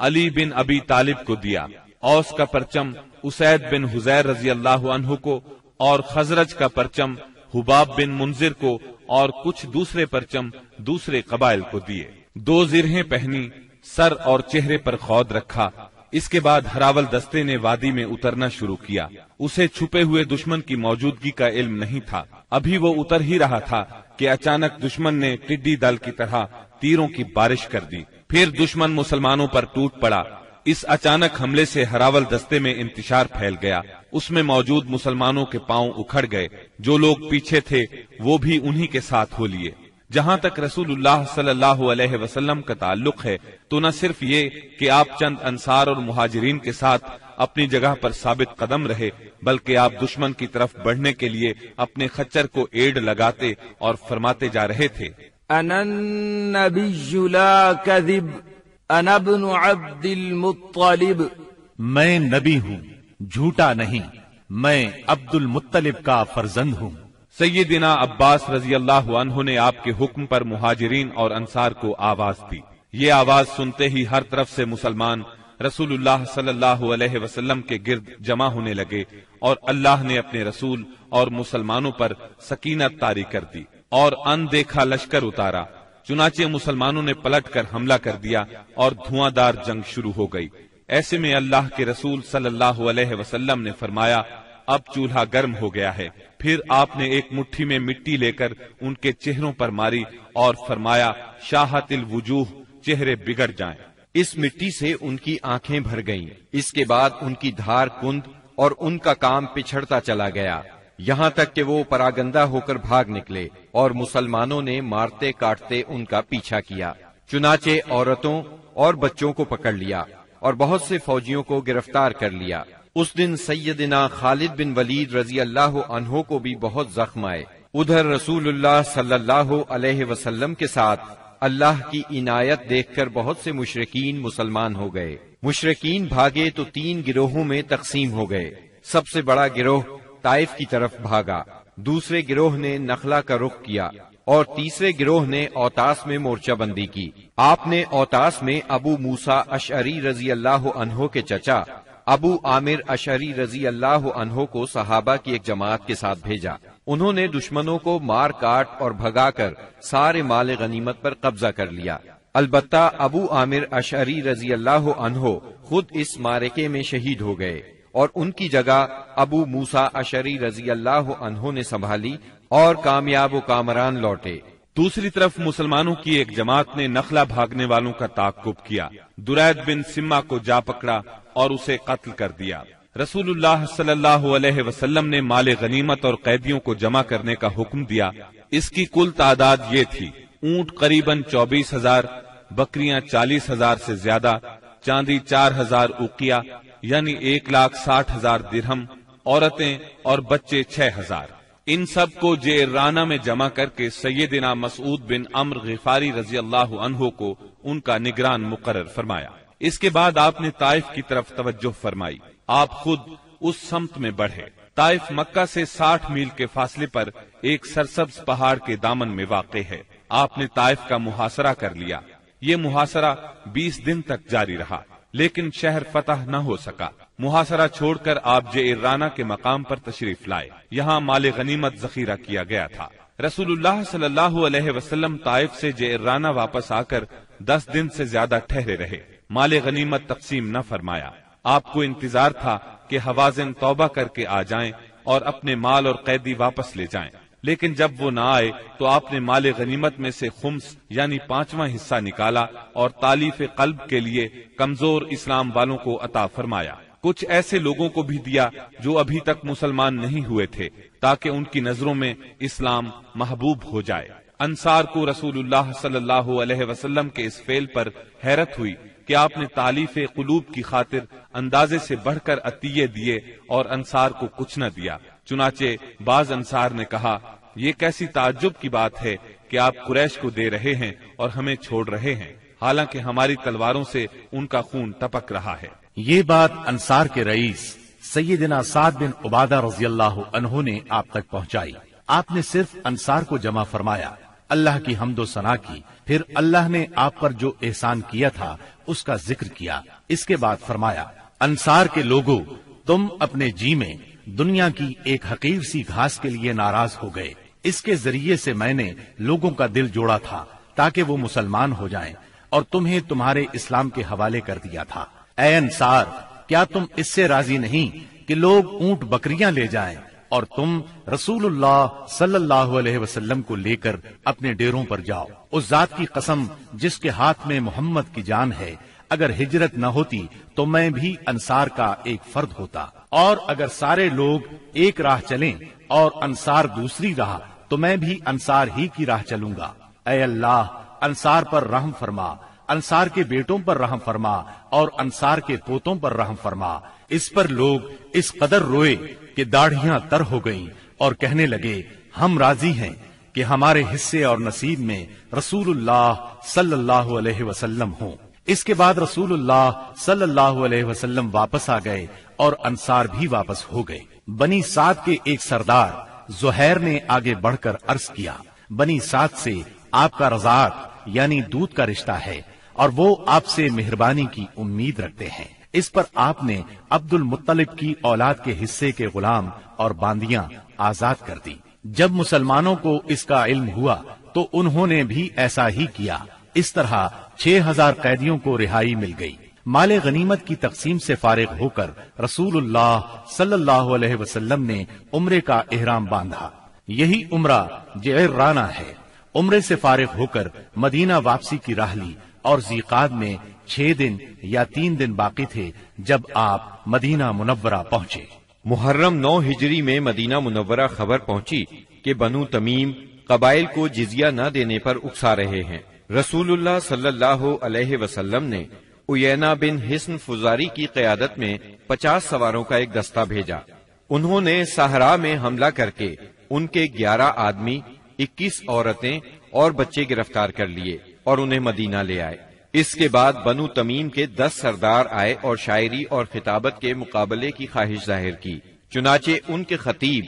علی بن ابی طالب کو دیا، اوس کا پرچم اسید بن حزیر رضی اللہ عنہ کو، اور خزرج کا پرچم حباب بن منذر کو، اور کچھ دوسرے پرچم دوسرے قبائل کو دیے۔ 2 زرہیں پہنی، سر اور چہرے پر خود رکھا۔ اس کے بعد ہراول دستے نے وادی میں اترنا شروع کیا۔ اسے چھپے ہوئے دشمن کی موجودگی کا علم نہیں تھا، ابھی وہ اتر ہی رہا تھا کہ اچانک دشمن نے ٹڈی دل کی طرح تیروں کی بارش کر دی۔ پھر دشمن مسلمانوں پر ٹوٹ پڑا۔ اس اچانک حملے سے ہراول دستے میں انتشار پھیل گیا، اس میں موجود مسلمانوں کے پاؤں اکھڑ گئے، جو لوگ پیچھے تھے وہ بھی انہی کے ساتھ ہو لیے۔ جہاں تک رسول اللہ صلی اللہ علیہ وسلم کا تعلق ہے تو نہ صرف یہ کہ آپ چند انصار اور مہاجرین کے ساتھ اپنی جگہ پر ثابت قدم رہے، بلکہ آپ دشمن کی طرف بڑھنے کے لیے اپنے خچر کو ایڑ لگاتے اور فرماتے جا رہے تھے، انا النبی لا کذب انا ابن عبد المطلب، میں نبی ہوں، جھوٹا نہیں، میں عبد المطلب کا فرزند ہوں۔ سیدنا عباس رضی اللہ عنہ نے آپ کے حکم پر مہاجرین اور انصار کو آواز دی۔ یہ آواز سنتے ہی ہر طرف سے مسلمان رسول اللہ صلی اللہ علیہ وسلم کے گرد جمع ہونے لگے، اور اللہ نے اپنے رسول اور مسلمانوں پر سکینت طاری کر دی اور ان دیکھا لشکر اتارا۔ چنانچہ مسلمانوں نے پلٹ کر حملہ کر دیا اور دھواں دار جنگ شروع ہو گئی۔ ایسے میں اللہ کے رسول صلی اللہ علیہ وسلم نے فرمایا، اب چولہا گرم ہو گیا ہے۔ پھر آپ نے ایک مٹھی میں مٹی لے کر ان کے چہروں پر ماری اور فرمایا، شاہت الوجوہ، چہرے بگڑ جائیں۔ اس مٹی سے ان کی آنکھیں بھر گئیں۔ اس کے بعد ان کی دھار کند اور ان کا کام پچھڑتا چلا گیا، یہاں تک کہ وہ پراگندہ ہو کر بھاگ نکلے، اور مسلمانوں نے مارتے کاٹتے ان کا پیچھا کیا۔ چنانچہ عورتوں اور بچوں کو پکڑ لیا اور بہت سے فوجیوں کو گرفتار کر لیا۔ اس دن سیدنا خالد بن ولید رضی اللہ عنہ کو بھی بہت زخم آئے۔ ادھر رسول اللہ صلی اللہ علیہ وسلم کے ساتھ اللہ کی عنایت دیکھ کر بہت سے مشرکین مسلمان ہو گئے۔ مشرکین بھاگے تو 3 گروہوں میں تقسیم ہو گئے۔ سب سے بڑا گروہ طائف کی طرف بھاگا، دوسرے گروہ نے نخلا کا رخ کیا، اور تیسرے گروہ نے اوتاس میں مورچہ بندی کی۔ آپ نے اوتاس میں ابو موسیٰ اشعری رضی اللہ عنہ کے چچا ابو عامر اشعری رضی اللہ عنہ کو صحابہ کی ایک جماعت کے ساتھ بھیجا۔ انہوں نے دشمنوں کو مار کاٹ اور بھگا کر سارے مال غنیمت پر قبضہ کر لیا۔ البتہ ابو عامر اشعری رضی اللہ عنہ خود اس معرکے میں شہید ہو گئے، اور ان کی جگہ ابو موسیٰ اشعری رضی اللہ عنہ نے سنبھالی اور کامیاب و کامران لوٹے۔ دوسری طرف مسلمانوں کی ایک جماعت نے نخلا بھاگنے والوں کا تعاقب کیا، درید بن سما کو جا پکڑا اور اسے قتل کر دیا۔ رسول اللہ صلی اللہ علیہ وسلم نے مال غنیمت اور قیدیوں کو جمع کرنے کا حکم دیا۔ اس کی کل تعداد یہ تھی، اونٹ قریباً 24,000، بکریاں 40,000 سے زیادہ، چاندی 4,000 اوقیہ یعنی 1,60,000 درہم، عورتیں اور بچے 6,000۔ ان سب کو جعرانہ میں جمع کر کے سیدنا مسعود بن عمرو غفاری رضی اللہ عنہ کو ان کا نگران مقرر فرمایا۔ اس کے بعد آپ نے طائف کی طرف توجہ فرمائی۔ آپ خود اس سمت میں بڑھے۔ طائف مکہ سے 60 میل کے فاصلے پر ایک سرسبز پہاڑ کے دامن میں واقع ہے۔ آپ نے طائف کا محاصرہ کر لیا۔ یہ محاصرہ 20 دن تک جاری رہا، لیکن شہر فتح نہ ہو سکا۔ محاصرہ چھوڑ کر آپ جعرانہ کے مقام پر تشریف لائے۔ یہاں مال غنیمت ذخیرہ کیا گیا تھا۔ رسول اللہ صلی اللہ علیہ وسلم طائف سے جعرانہ واپس آ کر 10 دن سے زیادہ ٹھہرے رہے۔ مال غنیمت تقسیم نہ فرمایا۔ آپ کو انتظار تھا کہ حوازن توبہ کر کے آ جائیں اور اپنے مال اور قیدی واپس لے جائیں، لیکن جب وہ نہ آئے تو آپ نے مال غنیمت میں سے خمس یعنی 5واں حصہ نکالا اور تالیف قلب کے لیے کمزور اسلام والوں کو عطا فرمایا۔ کچھ ایسے لوگوں کو بھی دیا جو ابھی تک مسلمان نہیں ہوئے تھے، تاکہ ان کی نظروں میں اسلام محبوب ہو جائے۔ انصار کو رسول اللہ صلی اللہ علیہ وسلم کے اس فعل پر حیرت ہوئی کہ آپ نے تالیف قلوب کی خاطر اندازے سے بڑھ کر عطیے دیے اور انصار کو کچھ نہ دیا۔ چنانچہ بعض انصار نے کہا، یہ کیسی تعجب کی بات ہے کہ آپ قریش کو دے رہے ہیں اور ہمیں چھوڑ رہے ہیں، حالانکہ ہماری تلواروں سے ان کا خون ٹپک رہا ہے۔ یہ بات انصار کے رئیس سیدنا سعد بن عبادہ رضی اللہ عنہ نے آپ تک پہنچائی۔ آپ نے صرف انصار کو جمع فرمایا، اللہ کی حمد و ثنا کی، پھر اللہ نے آپ پر جو احسان کیا تھا اس کا ذکر کیا۔ اس کے بعد فرمایا، انصار کے لوگوں، تم اپنے جی میں دنیا کی ایک حقیر سی گھاس کے لیے ناراض ہو گئے۔ اس کے ذریعے سے میں نے لوگوں کا دل جوڑا تھا تاکہ وہ مسلمان ہو جائیں، اور تمہیں تمہارے اسلام کے حوالے کر دیا تھا۔ اے انصار، کیا تم اس سے راضی نہیں کہ لوگ اونٹ بکریاں لے جائیں اور تم رسول اللہ صلی اللہ علیہ وسلم کو لے کر اپنے ڈیروں پر جاؤ؟ اس ذات کی قسم جس کے ہاتھ میں محمد کی جان ہے، اگر ہجرت نہ ہوتی تو میں بھی انصار کا ایک فرد ہوتا، اور اگر سارے لوگ ایک راہ چلیں اور انصار دوسری راہ تو میں بھی انصار ہی کی راہ چلوں گا۔ اے اللہ، انصار پر رحم فرما، انصار کے بیٹوں پر رحم فرما اور انصار کے پوتوں پر رحم فرما۔ اس پر لوگ اس قدر روئے کہ داڑھیاں تر ہو گئیں اور کہنے لگے، ہم راضی ہیں کہ ہمارے حصے اور نصیب میں رسول اللہ صلی اللہ علیہ وسلم ہوں۔ اس کے بعد رسول اللہ صلی اللہ علیہ وسلم واپس آ گئے اور انصار بھی واپس ہو گئے۔ بنی سعد کے ایک سردار زہیر نے آگے بڑھ کر عرض کیا، بنی سعد سے آپ کا رضاعت یعنی دودھ کا رشتہ ہے اور وہ آپ سے مہربانی کی امید رکھتے ہیں۔ اس پر آپ نے عبد المطلب کی اولاد کے حصے کے غلام اور باندیاں آزاد کر دی۔ جب مسلمانوں کو اس کا علم ہوا تو انہوں نے بھی ایسا ہی کیا۔ اس طرح 6000 قیدیوں کو رہائی مل گئی۔ مال غنیمت کی تقسیم سے فارغ ہو کر رسول اللہ صلی اللہ علیہ وسلم نے عمرے کا احرام باندھا۔ یہی عمرہ جعرانہ ہے۔ عمرے سے فارغ ہو کر مدینہ واپسی کی راہ لی اور ذیقعد میں 6 دن یا 3 دن باقی تھے جب آپ مدینہ منورہ پہنچے۔ محرم 9 ہجری میں مدینہ منورہ خبر پہنچی کہ بنو تمیم قبائل کو جزیہ نہ دینے پر اکسا رہے ہیں۔ رسول اللہ صلی اللہ علیہ وسلم نے عیینہ بن حصن فزاری کی قیادت میں 50 سواروں کا ایک دستہ بھیجا۔ انہوں نے صحرا میں حملہ کر کے ان کے 11 آدمی، 21 عورتیں اور بچے گرفتار کر لیے اور انہیں مدینہ لے آئے۔ اس کے بعد بنو تمیم کے 10 سردار آئے اور شاعری اور خطابت کے مقابلے کی خواہش ظاہر کی۔ چنانچہ ان کے خطیب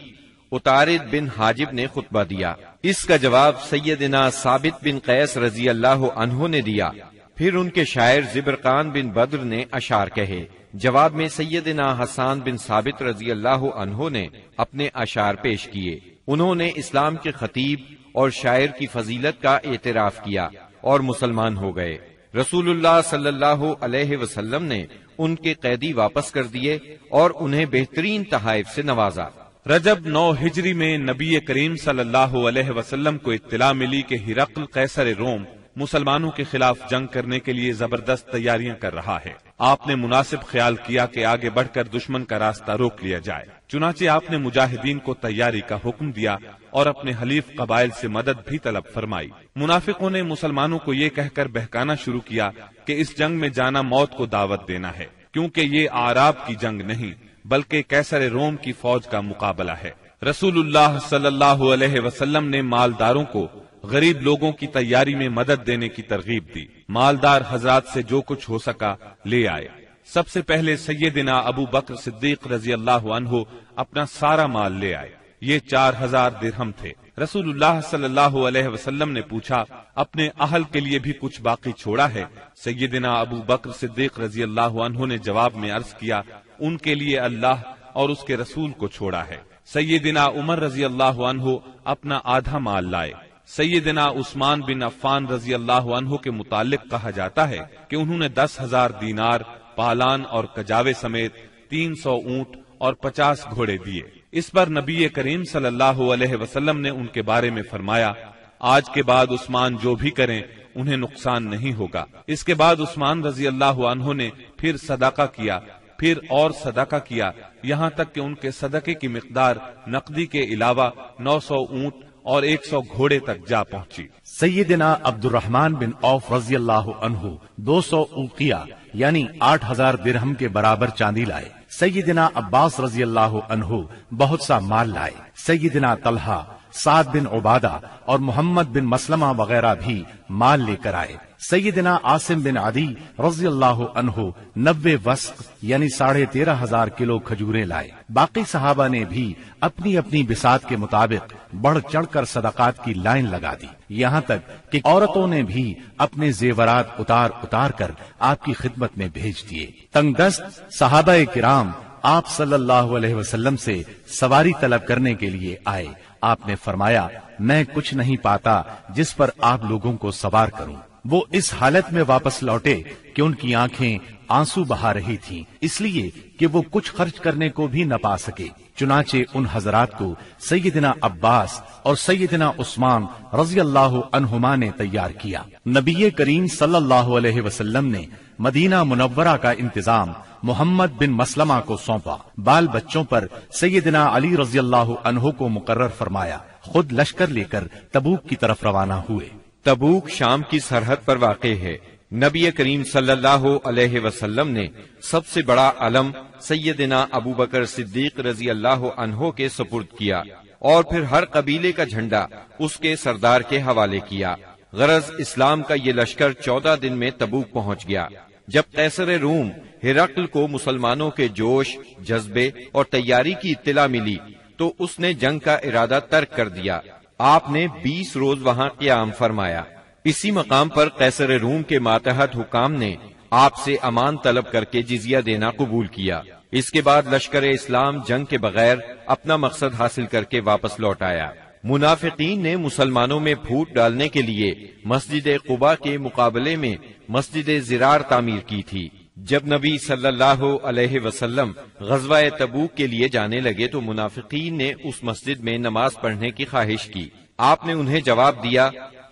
اتارد بن حاجب نے خطبہ دیا۔ اس کا جواب سیدنا ثابت بن قیس رضی اللہ عنہ نے دیا۔ پھر ان کے شاعر زبرقان بن بدر نے اشعار کہے۔ جواب میں سیدنا حسان بن ثابت رضی اللہ عنہ نے اپنے اشعار پیش کیے۔ انہوں نے اسلام کے خطیب اور شاعر کی فضیلت کا اعتراف کیا اور مسلمان ہو گئے۔ رسول اللہ صلی اللہ علیہ وسلم نے ان کے قیدی واپس کر دیے اور انہیں بہترین تحائف سے نوازا۔ رجب 9 ہجری میں نبی کریم صلی اللہ علیہ وسلم کو اطلاع ملی کہ ہرقل قیصر روم مسلمانوں کے خلاف جنگ کرنے کے لیے زبردست تیاریاں کر رہا ہے۔ آپ نے مناسب خیال کیا کہ آگے بڑھ کر دشمن کا راستہ روک لیا جائے۔ چنانچہ آپ نے مجاہدین کو تیاری کا حکم دیا اور اپنے حلیف قبائل سے مدد بھی طلب فرمائی۔ منافقوں نے مسلمانوں کو یہ کہہ کر بہکانا شروع کیا کہ اس جنگ میں جانا موت کو دعوت دینا ہے، کیونکہ یہ اعراب کی جنگ نہیں بلکہ قیصر روم کی فوج کا مقابلہ ہے۔ رسول اللہ صلی اللہ علیہ وسلم نے مالداروں کو غریب لوگوں کی تیاری میں مدد دینے کی ترغیب دی۔ مالدار حضرات سے جو کچھ ہو سکا لے آئے۔ سب سے پہلے سیدنا ابو بکر صدیق رضی اللہ عنہ اپنا سارا مال لے آئے۔ یہ 4000 درہم تھے۔ رسول اللہ صلی اللہ علیہ وسلم نے پوچھا، اپنے اہل کے لیے بھی کچھ باقی چھوڑا ہے؟ سیدنا ابو بکر صدیق رضی اللہ عنہ نے جواب میں عرض کیا، ان کے لیے اللہ اور اس کے رسول کو چھوڑا ہے۔ سیدنا عمر رضی اللہ عنہ اپنا آدھا مال لائے۔ سیدنا عثمان بن عفان رضی اللہ عنہ کے متعلق کہا جاتا ہے کہ انہوں نے 10,000 دینار، پالان اور کجاوے سمیت 300 اونٹ اور 50 گھوڑے دیے۔ اس پر نبی کریم صلی اللہ علیہ وسلم نے ان کے بارے میں فرمایا، آج کے بعد عثمان جو بھی کریں انہیں نقصان نہیں ہوگا۔ اس کے بعد عثمان رضی اللہ عنہ نے پھر صدقہ کیا، پھر اور صدقہ کیا، یہاں تک کہ ان کے صدقے کی مقدار نقدی کے علاوہ 900 اونٹ اور 100 گھوڑے تک جا پہنچی۔ سیدنا عبد الرحمن بن عوف رضی اللہ عنہ 200 اوقیہ یعنی 8000 درہم کے برابر چاندی لائے۔ سیدنا عباس رضی اللہ عنہ بہت سا مال لائے۔ سیدنا طلحہ، سعد بن عبادہ اور محمد بن مسلمہ وغیرہ بھی مال لے کر آئے۔ سیدنا عاصم بن عدی رضی اللہ عنہ 90 وسق یعنی 13,500 کلو کھجوریں لائے۔ باقی صحابہ نے بھی اپنی اپنی بساط کے مطابق بڑھ چڑھ کر صدقات کی لائن لگا دی، یہاں تک کہ عورتوں نے بھی اپنے زیورات اتار اتار کر آپ کی خدمت میں بھیج دیے۔ تنگ دست صحابہ کرام آپ صلی اللہ علیہ وسلم سے سواری طلب کرنے کے لیے آئے۔ آپ نے فرمایا، میں کچھ نہیں پاتا جس پر آپ لوگوں کو سوار کروں۔ وہ اس حالت میں واپس لوٹے کہ ان کی آنکھیں آنسو بہا رہی تھیں، اس لیے کہ وہ کچھ خرچ کرنے کو بھی نہ پا سکے۔ چنانچہ ان حضرات کو سیدنا عباس اور سیدنا عثمان رضی اللہ عنہما نے تیار کیا۔ نبی کریم صلی اللہ علیہ وسلم نے مدینہ منورہ کا انتظام محمد بن مسلمہ کو سونپا۔ بال بچوں پر سیدنا علی رضی اللہ عنہ کو مقرر فرمایا، خود لشکر لے کر تبوک کی طرف روانہ ہوئے۔ تبوک شام کی سرحد پر واقع ہے۔ نبی کریم صلی اللہ علیہ وسلم نے سب سے بڑا علم سیدنا ابو بکر صدیق رضی اللہ عنہ کے سپرد کیا اور پھر ہر قبیلے کا جھنڈا اس کے سردار کے حوالے کیا۔ غرض اسلام کا یہ لشکر 14 دن میں تبوک پہنچ گیا۔ جب قیصر روم ہرقل کو مسلمانوں کے جوش، جذبے اور تیاری کی اطلاع ملی تو اس نے جنگ کا ارادہ ترک کر دیا۔ آپ نے 20 روز وہاں قیام فرمایا۔ اسی مقام پر قیصر روم کے ماتحت حکام نے آپ سے امان طلب کر کے جزیہ دینا قبول کیا۔ اس کے بعد لشکر اسلام جنگ کے بغیر اپنا مقصد حاصل کر کے واپس لوٹ آیا۔ منافقین نے مسلمانوں میں پھوٹ ڈالنے کے لیے مسجد قباء کے مقابلے میں مسجد زرار تعمیر کی تھی۔ جب نبی صلی اللہ علیہ وسلم غزوہ تبوک کے لیے جانے لگے تو منافقین نے اس مسجد میں نماز پڑھنے کی خواہش کی۔ آپ نے انہیں جواب دیا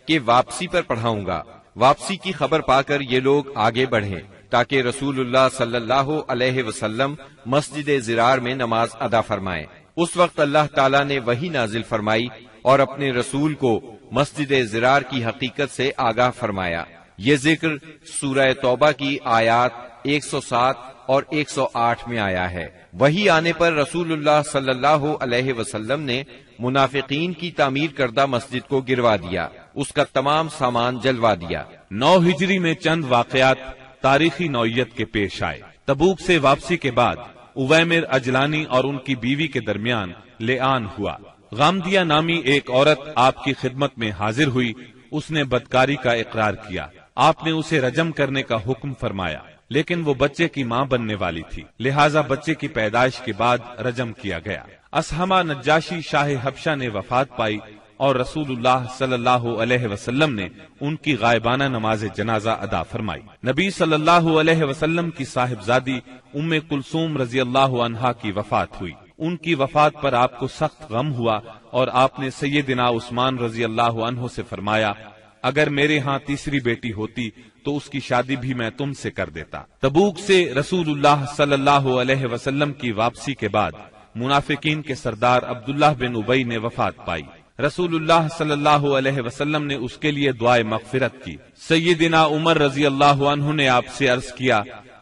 کہ واپسی پر پڑھاؤں گا۔ واپسی کی خبر پا کر یہ لوگ آگے بڑھے تاکہ رسول اللہ صلی اللہ علیہ وسلم مسجد زرار میں نماز ادا فرمائیں۔ اس وقت اللہ تعالیٰ نے وحی نازل فرمائی اور اپنے رسول کو مسجد زرار کی حقیقت سے آگاہ فرمایا۔ یہ ذکر سورہ توبہ کی آیات 107 اور 108 میں آیا ہے۔ وحی آنے پر رسول اللہ صلی اللہ علیہ وسلم نے منافقین کی تعمیر کردہ مسجد کو گروا دیا، اس کا تمام سامان جلوا دیا۔ 9 ہجری میں چند واقعات تاریخی نوعیت کے پیش آئے۔ تبوک سے واپسی کے بعد اویمر اجلانی اور ان کی بیوی کے درمیان لعان ہوا۔ غامدیہ نامی ایک عورت آپ کی خدمت میں حاضر ہوئی، اس نے بدکاری کا اقرار کیا۔ آپ نے اسے رجم کرنے کا حکم فرمایا، لیکن وہ بچے کی ماں بننے والی تھی، لہٰذا بچے کی پیدائش کے بعد رجم کیا گیا۔ اسحمہ نجاشی شاہ حبشہ نے وفات پائی اور رسول اللہ صلی اللہ علیہ وسلم نے ان کی غائبانہ نماز جنازہ ادا فرمائی۔ نبی صلی اللہ علیہ وسلم کی صاحبزادی ام کلثوم رضی اللہ عنہا کی وفات ہوئی۔ ان کی وفات پر آپ کو سخت غم ہوا اور آپ نے سیدنا عثمان رضی اللہ عنہ سے فرمایا، اگر میرے ہاں تیسری بیٹی ہوتی تو اس کی شادی بھی میں تم سے کر دیتا۔ تبوک سے رسول اللہ صلی اللہ علیہ وسلم کی واپسی کے بعد منافقین کے سردار عبداللہ بن ابی نے وفات پائی۔ رسول اللہ صلی اللہ علیہ وسلم نے اس کے لیے دعائے مغفرت کی۔ سیدنا عمر رضی اللہ عنہ نے آپ سے عرض کیا،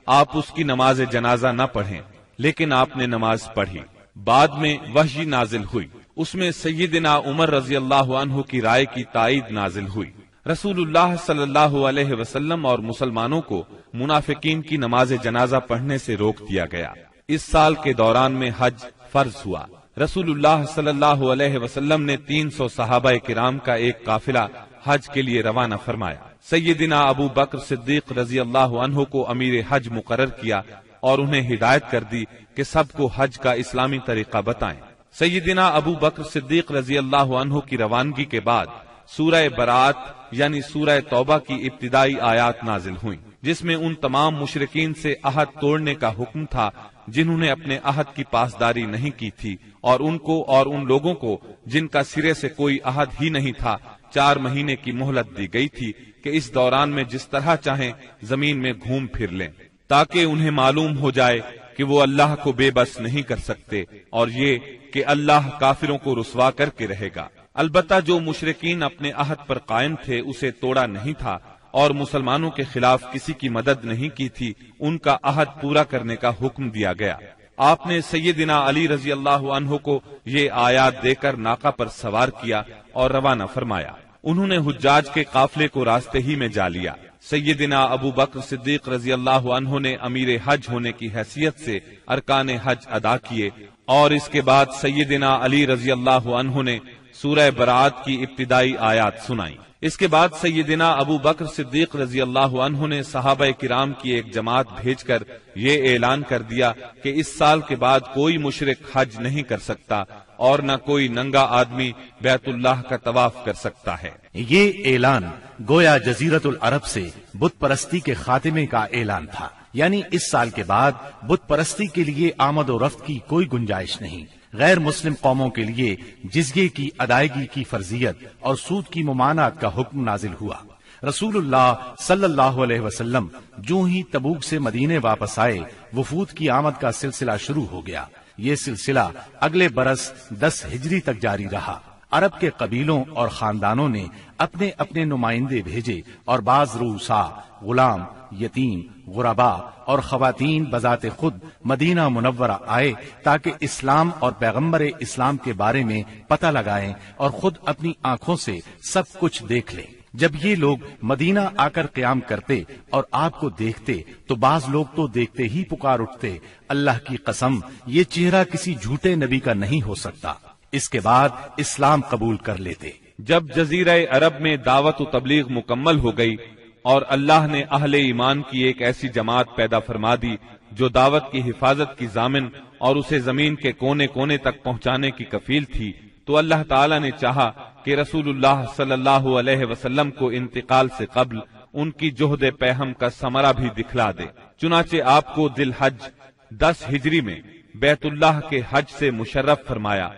آپ اس کی نماز جنازہ نہ پڑھیں، لیکن آپ نے نماز پڑھی۔ بعد میں وحی نازل ہوئی، اس میں سیدنا عمر رضی اللہ عنہ کی رائے کی تائید نازل ہوئی۔ رسول اللہ صلی اللہ علیہ وسلم اور مسلمانوں کو منافقین کی نماز جنازہ پڑھنے سے روک دیا گیا۔ اس سال کے دوران میں حج فرض ہوا۔ رسول اللہ صلی اللہ علیہ وسلم نے 300 صحابہ کرام کا ایک قافلہ حج کے لیے روانہ فرمایا۔ سیدنا ابو بکر صدیق رضی اللہ عنہ کو امیر حج مقرر کیا اور انہیں ہدایت کر دی کہ سب کو حج کا اسلامی طریقہ بتائیں۔ سیدنا ابو بکر صدیق رضی اللہ عنہ کی روانگی کے بعد سورہ برات یعنی سورہ توبہ کی ابتدائی آیات نازل ہوئیں، جس میں ان تمام مشرکین سے عہد توڑنے کا حکم تھا جنہوں نے اپنے عہد کی پاسداری نہیں کی تھی، اور ان کو اور ان لوگوں کو جن کا سرے سے کوئی عہد ہی نہیں تھا 4 مہینے کی مہلت دی گئی تھی کہ اس دوران میں جس طرح چاہیں زمین میں گھوم پھر لیں، تاکہ انہیں معلوم ہو جائے کہ وہ اللہ کو بے بس نہیں کر سکتے، اور یہ کہ اللہ کافروں کو رسوا کر کے رہے گا۔ البتہ جو مشرکین اپنے عہد پر قائم تھے اسے توڑا نہیں تھا اور مسلمانوں کے خلاف کسی کی مدد نہیں کی تھی، ان کا عہد پورا کرنے کا حکم دیا گیا۔ آپ نے سیدنا علی رضی اللہ عنہ کو یہ آیات دے کر ناقہ پر سوار کیا اور روانہ فرمایا۔ انہوں نے حجاج کے قافلے کو راستے ہی میں جا لیا۔ سیدنا ابو بکر صدیق رضی اللہ عنہ نے امیر حج ہونے کی حیثیت سے ارکان حج ادا کیے، اور اس کے بعد سیدنا علی رضی اللہ عنہ نے سورہ برات کی ابتدائی آیات سنائیں۔ اس کے بعد سیدنا ابو بکر صدیق رضی اللہ عنہ نے صحابہ کرام کی ایک جماعت بھیج کر یہ اعلان کر دیا کہ اس سال کے بعد کوئی مشرک حج نہیں کر سکتا اور نہ کوئی ننگا آدمی بیت اللہ کا طواف کر سکتا ہے۔ یہ اعلان گویا جزیرت العرب سے بت پرستی کے خاتمے کا اعلان تھا، یعنی اس سال کے بعد بت پرستی کے لیے آمد و رفت کی کوئی گنجائش نہیں۔ غیر مسلم قوموں کے لیے جزیے کی ادائیگی کی فرضیت اور سود کی ممانعت کا حکم نازل ہوا۔ رسول اللہ صلی اللہ علیہ وسلم جو ہی تبوک سے مدینے واپس آئے، وفود کی آمد کا سلسلہ شروع ہو گیا۔ یہ سلسلہ اگلے برس 10 ہجری تک جاری رہا۔ عرب کے قبیلوں اور خاندانوں نے اپنے اپنے نمائندے بھیجے اور بعض رؤسا، غلام، یتیم، غربا اور خواتین بذات خود مدینہ منورہ آئے تاکہ اسلام اور پیغمبر اسلام کے بارے میں پتہ لگائیں اور خود اپنی آنکھوں سے سب کچھ دیکھ لیں۔ جب یہ لوگ مدینہ آ کر قیام کرتے اور آپ کو دیکھتے تو بعض لوگ تو دیکھتے ہی پکار اٹھتے، اللہ کی قسم یہ چہرہ کسی جھوٹے نبی کا نہیں ہو سکتا۔ اس کے بعد اسلام قبول کر لیتے۔ جب جزیرہ عرب میں دعوت و تبلیغ مکمل ہو گئی اور اللہ نے اہل ایمان کی ایک ایسی جماعت پیدا فرما دی جو دعوت کی حفاظت کی ضامن اور اسے زمین کے کونے کونے تک پہنچانے کی کفیل تھی، تو اللہ تعالی نے چاہا کہ رسول اللہ صلی اللہ علیہ وسلم کو انتقال سے قبل ان کی جہد پیہم کا ثمرہ بھی دکھلا دے۔ چنانچہ آپ کو ذی الحج 10 ہجری میں بیت اللہ کے حج سے مشرف فرمایا۔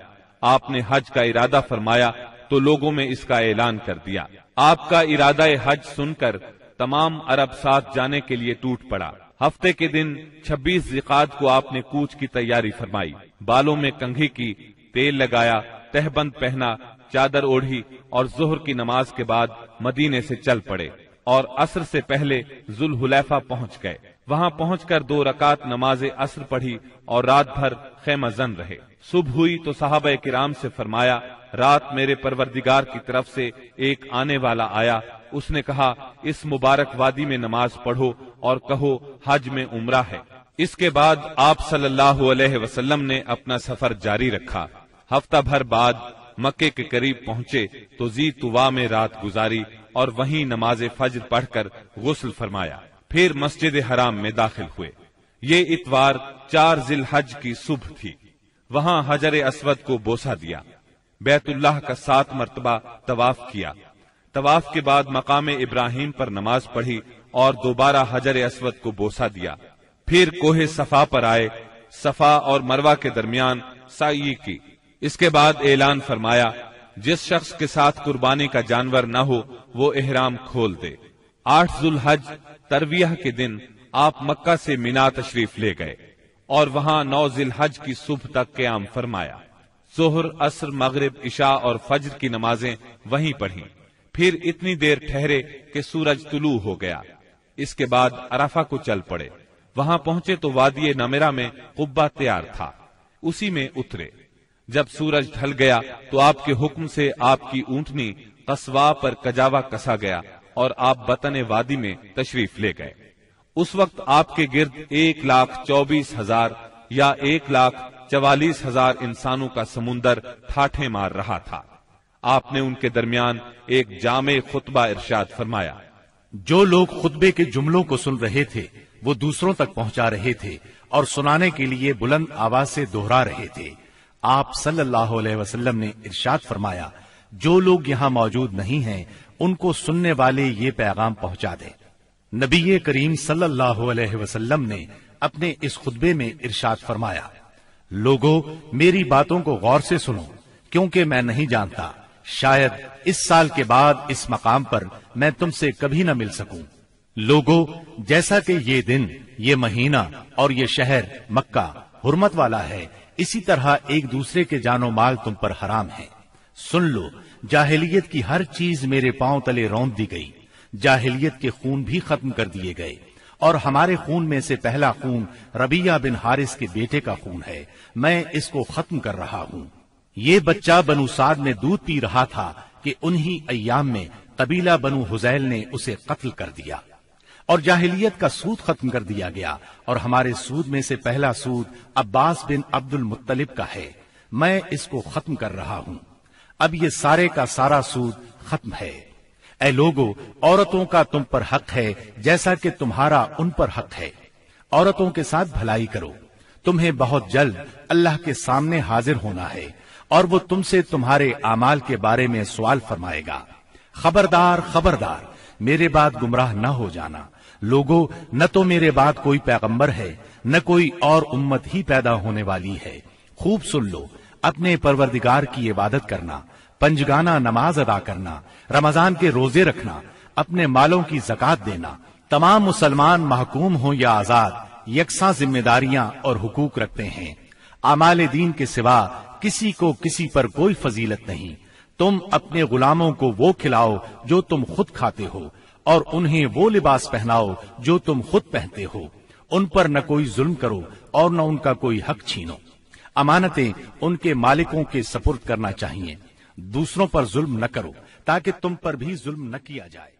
آپ نے حج کا ارادہ فرمایا تو لوگوں میں اس کا اعلان کر دیا۔ آپ کا ارادہ حج سن کر تمام عرب ساتھ جانے کے لیے ٹوٹ پڑا۔ ہفتے کے دن 26 ذی-القعدہ کو آپ نے کوچ کی تیاری فرمائی، بالوں میں کنگھی کی، تیل لگایا، تہبند پہنا، چادر اوڑھی اور ظہر کی نماز کے بعد مدینے سے چل پڑے اور عصر سے پہلے ذوالحلیفہ پہنچ گئے۔ وہاں پہنچ کر 2 رکعت نماز عصر پڑھی اور رات بھر خیمہ زن رہے۔ صبح ہوئی تو صحابہ کرام سے فرمایا، رات میرے پروردگار کی طرف سے ایک آنے والا آیا، اس نے کہا اس مبارک وادی میں نماز پڑھو اور کہو حج میں عمرہ ہے۔ اس کے بعد آپ صلی اللہ علیہ وسلم نے اپنا سفر جاری رکھا۔ ہفتہ بھر بعد مکے کے قریب پہنچے تو ذی طوا میں رات گزاری اور وہیں نماز فجر پڑھ کر غسل فرمایا، پھر مسجد حرام میں داخل ہوئے۔ یہ اتوار 4 ذی الحج کی صبح تھی۔ وہاں حجر اسود کو بوسہ دیا، بیت اللہ کا 7 مرتبہ طواف کیا۔ طواف کے بعد مقام ابراہیم پر نماز پڑھی اور دوبارہ حجر اسود کو بوسہ دیا۔ پھر کوہ صفا پر آئے، صفا اور مروہ کے درمیان سعی کی۔ اس کے بعد اعلان فرمایا، جس شخص کے ساتھ قربانی کا جانور نہ ہو وہ احرام کھول دے۔ 8 ذی الحج ترویہ کے دن آپ مکہ سے مینا تشریف لے گئے اور وہاں 9 ذی الحج کی صبح تک قیام فرمایا۔ ظہر، عصر، مغرب، عشاء اور فجر کی نمازیں وہیں پڑھیں، پھر اتنی دیر ٹھہرے کہ سورج طلوع ہو گیا۔ اس کے بعد عرفہ کو چل پڑے۔ وہاں پہنچے تو وادی نمرہ میں قبہ تیار تھا، اسی میں اترے۔ جب سورج ڈھل گیا تو آپ کے حکم سے آپ کی اونٹنی قصواء پر کجاوا کسا گیا اور آپ بطن وادی میں تشریف لے گئے۔ اس وقت آپ کے گرد 1,24,000 یا 1,44,000 انسانوں کا سمندر ٹھاٹھیں مار رہا تھا۔ آپ نے ان کے درمیان ایک جامع خطبہ ارشاد فرمایا۔ جو لوگ خطبے کے جملوں کو سن رہے تھے وہ دوسروں تک پہنچا رہے تھے اور سنانے کے لیے بلند آواز سے دہرا رہے تھے۔ آپ صلی اللہ علیہ وسلم نے ارشاد فرمایا، جو لوگ یہاں موجود نہیں ہیں ان کو سننے والے یہ پیغام پہنچا دیں۔ نبی کریم صلی اللہ علیہ وسلم نے اپنے اس خطبے میں ارشاد فرمایا، لوگو میری باتوں کو غور سے سنو، کیونکہ میں نہیں جانتا، شاید اس سال کے بعد اس مقام پر میں تم سے کبھی نہ مل سکوں۔ لوگو جیسا کہ یہ دن، یہ مہینہ اور یہ شہر مکہ حرمت والا ہے، اسی طرح ایک دوسرے کے جان و مال تم پر حرام ہے۔ سن لو، جاہلیت کی ہر چیز میرے پاؤں تلے روند دی گئی، جاہلیت کے خون بھی ختم کر دیے گئے، اور ہمارے خون میں سے پہلا خون ربیہ بن حارث کے بیٹے کا خون ہے، میں اس کو ختم کر رہا ہوں۔ یہ بچہ بنو سعد میں دودھ پی رہا تھا کہ انہی ایام میں قبیلہ بنو حذیل نے اسے قتل کر دیا۔ اور جاہلیت کا سود ختم کر دیا گیا، اور ہمارے سود میں سے پہلا سود عباس بن عبد المطلب کا ہے، میں اس کو ختم کر رہا ہوں۔ اب یہ سارے کا سارا سود ختم ہے۔ اے لوگو، عورتوں کا تم پر حق ہے جیسا کہ تمہارا ان پر حق ہے۔ عورتوں کے ساتھ بھلائی کرو، تمہیں بہت جلد اللہ کے سامنے حاضر ہونا ہے، اور وہ تم سے تمہارے اعمال کے بارے میں سوال فرمائے گا۔ خبردار خبردار، میرے بعد گمراہ نہ ہو جانا۔ لوگو، نہ تو میرے بعد کوئی پیغمبر ہے، نہ کوئی اور امت ہی پیدا ہونے والی ہے۔ خوب سن لو، اپنے پروردگار کی عبادت کرنا، پنجگانہ نماز ادا کرنا، رمضان کے روزے رکھنا، اپنے مالوں کی زکوٰۃ دینا۔ تمام مسلمان محکوم ہوں یا آزاد، یکساں ذمہ داریاں اور حقوق رکھتے ہیں۔ اعمال دین کے سوا کسی کو کسی پر کوئی فضیلت نہیں۔ تم اپنے غلاموں کو وہ کھلاؤ جو تم خود کھاتے ہو، اور انہیں وہ لباس پہناؤ جو تم خود پہنتے ہو۔ ان پر نہ کوئی ظلم کرو اور نہ ان کا کوئی حق چھینو۔ امانتیں ان کے مالکوں کے سپرد کرنا چاہیے۔ دوسروں پر ظلم نہ کرو تاکہ تم پر بھی ظلم نہ کیا جائے۔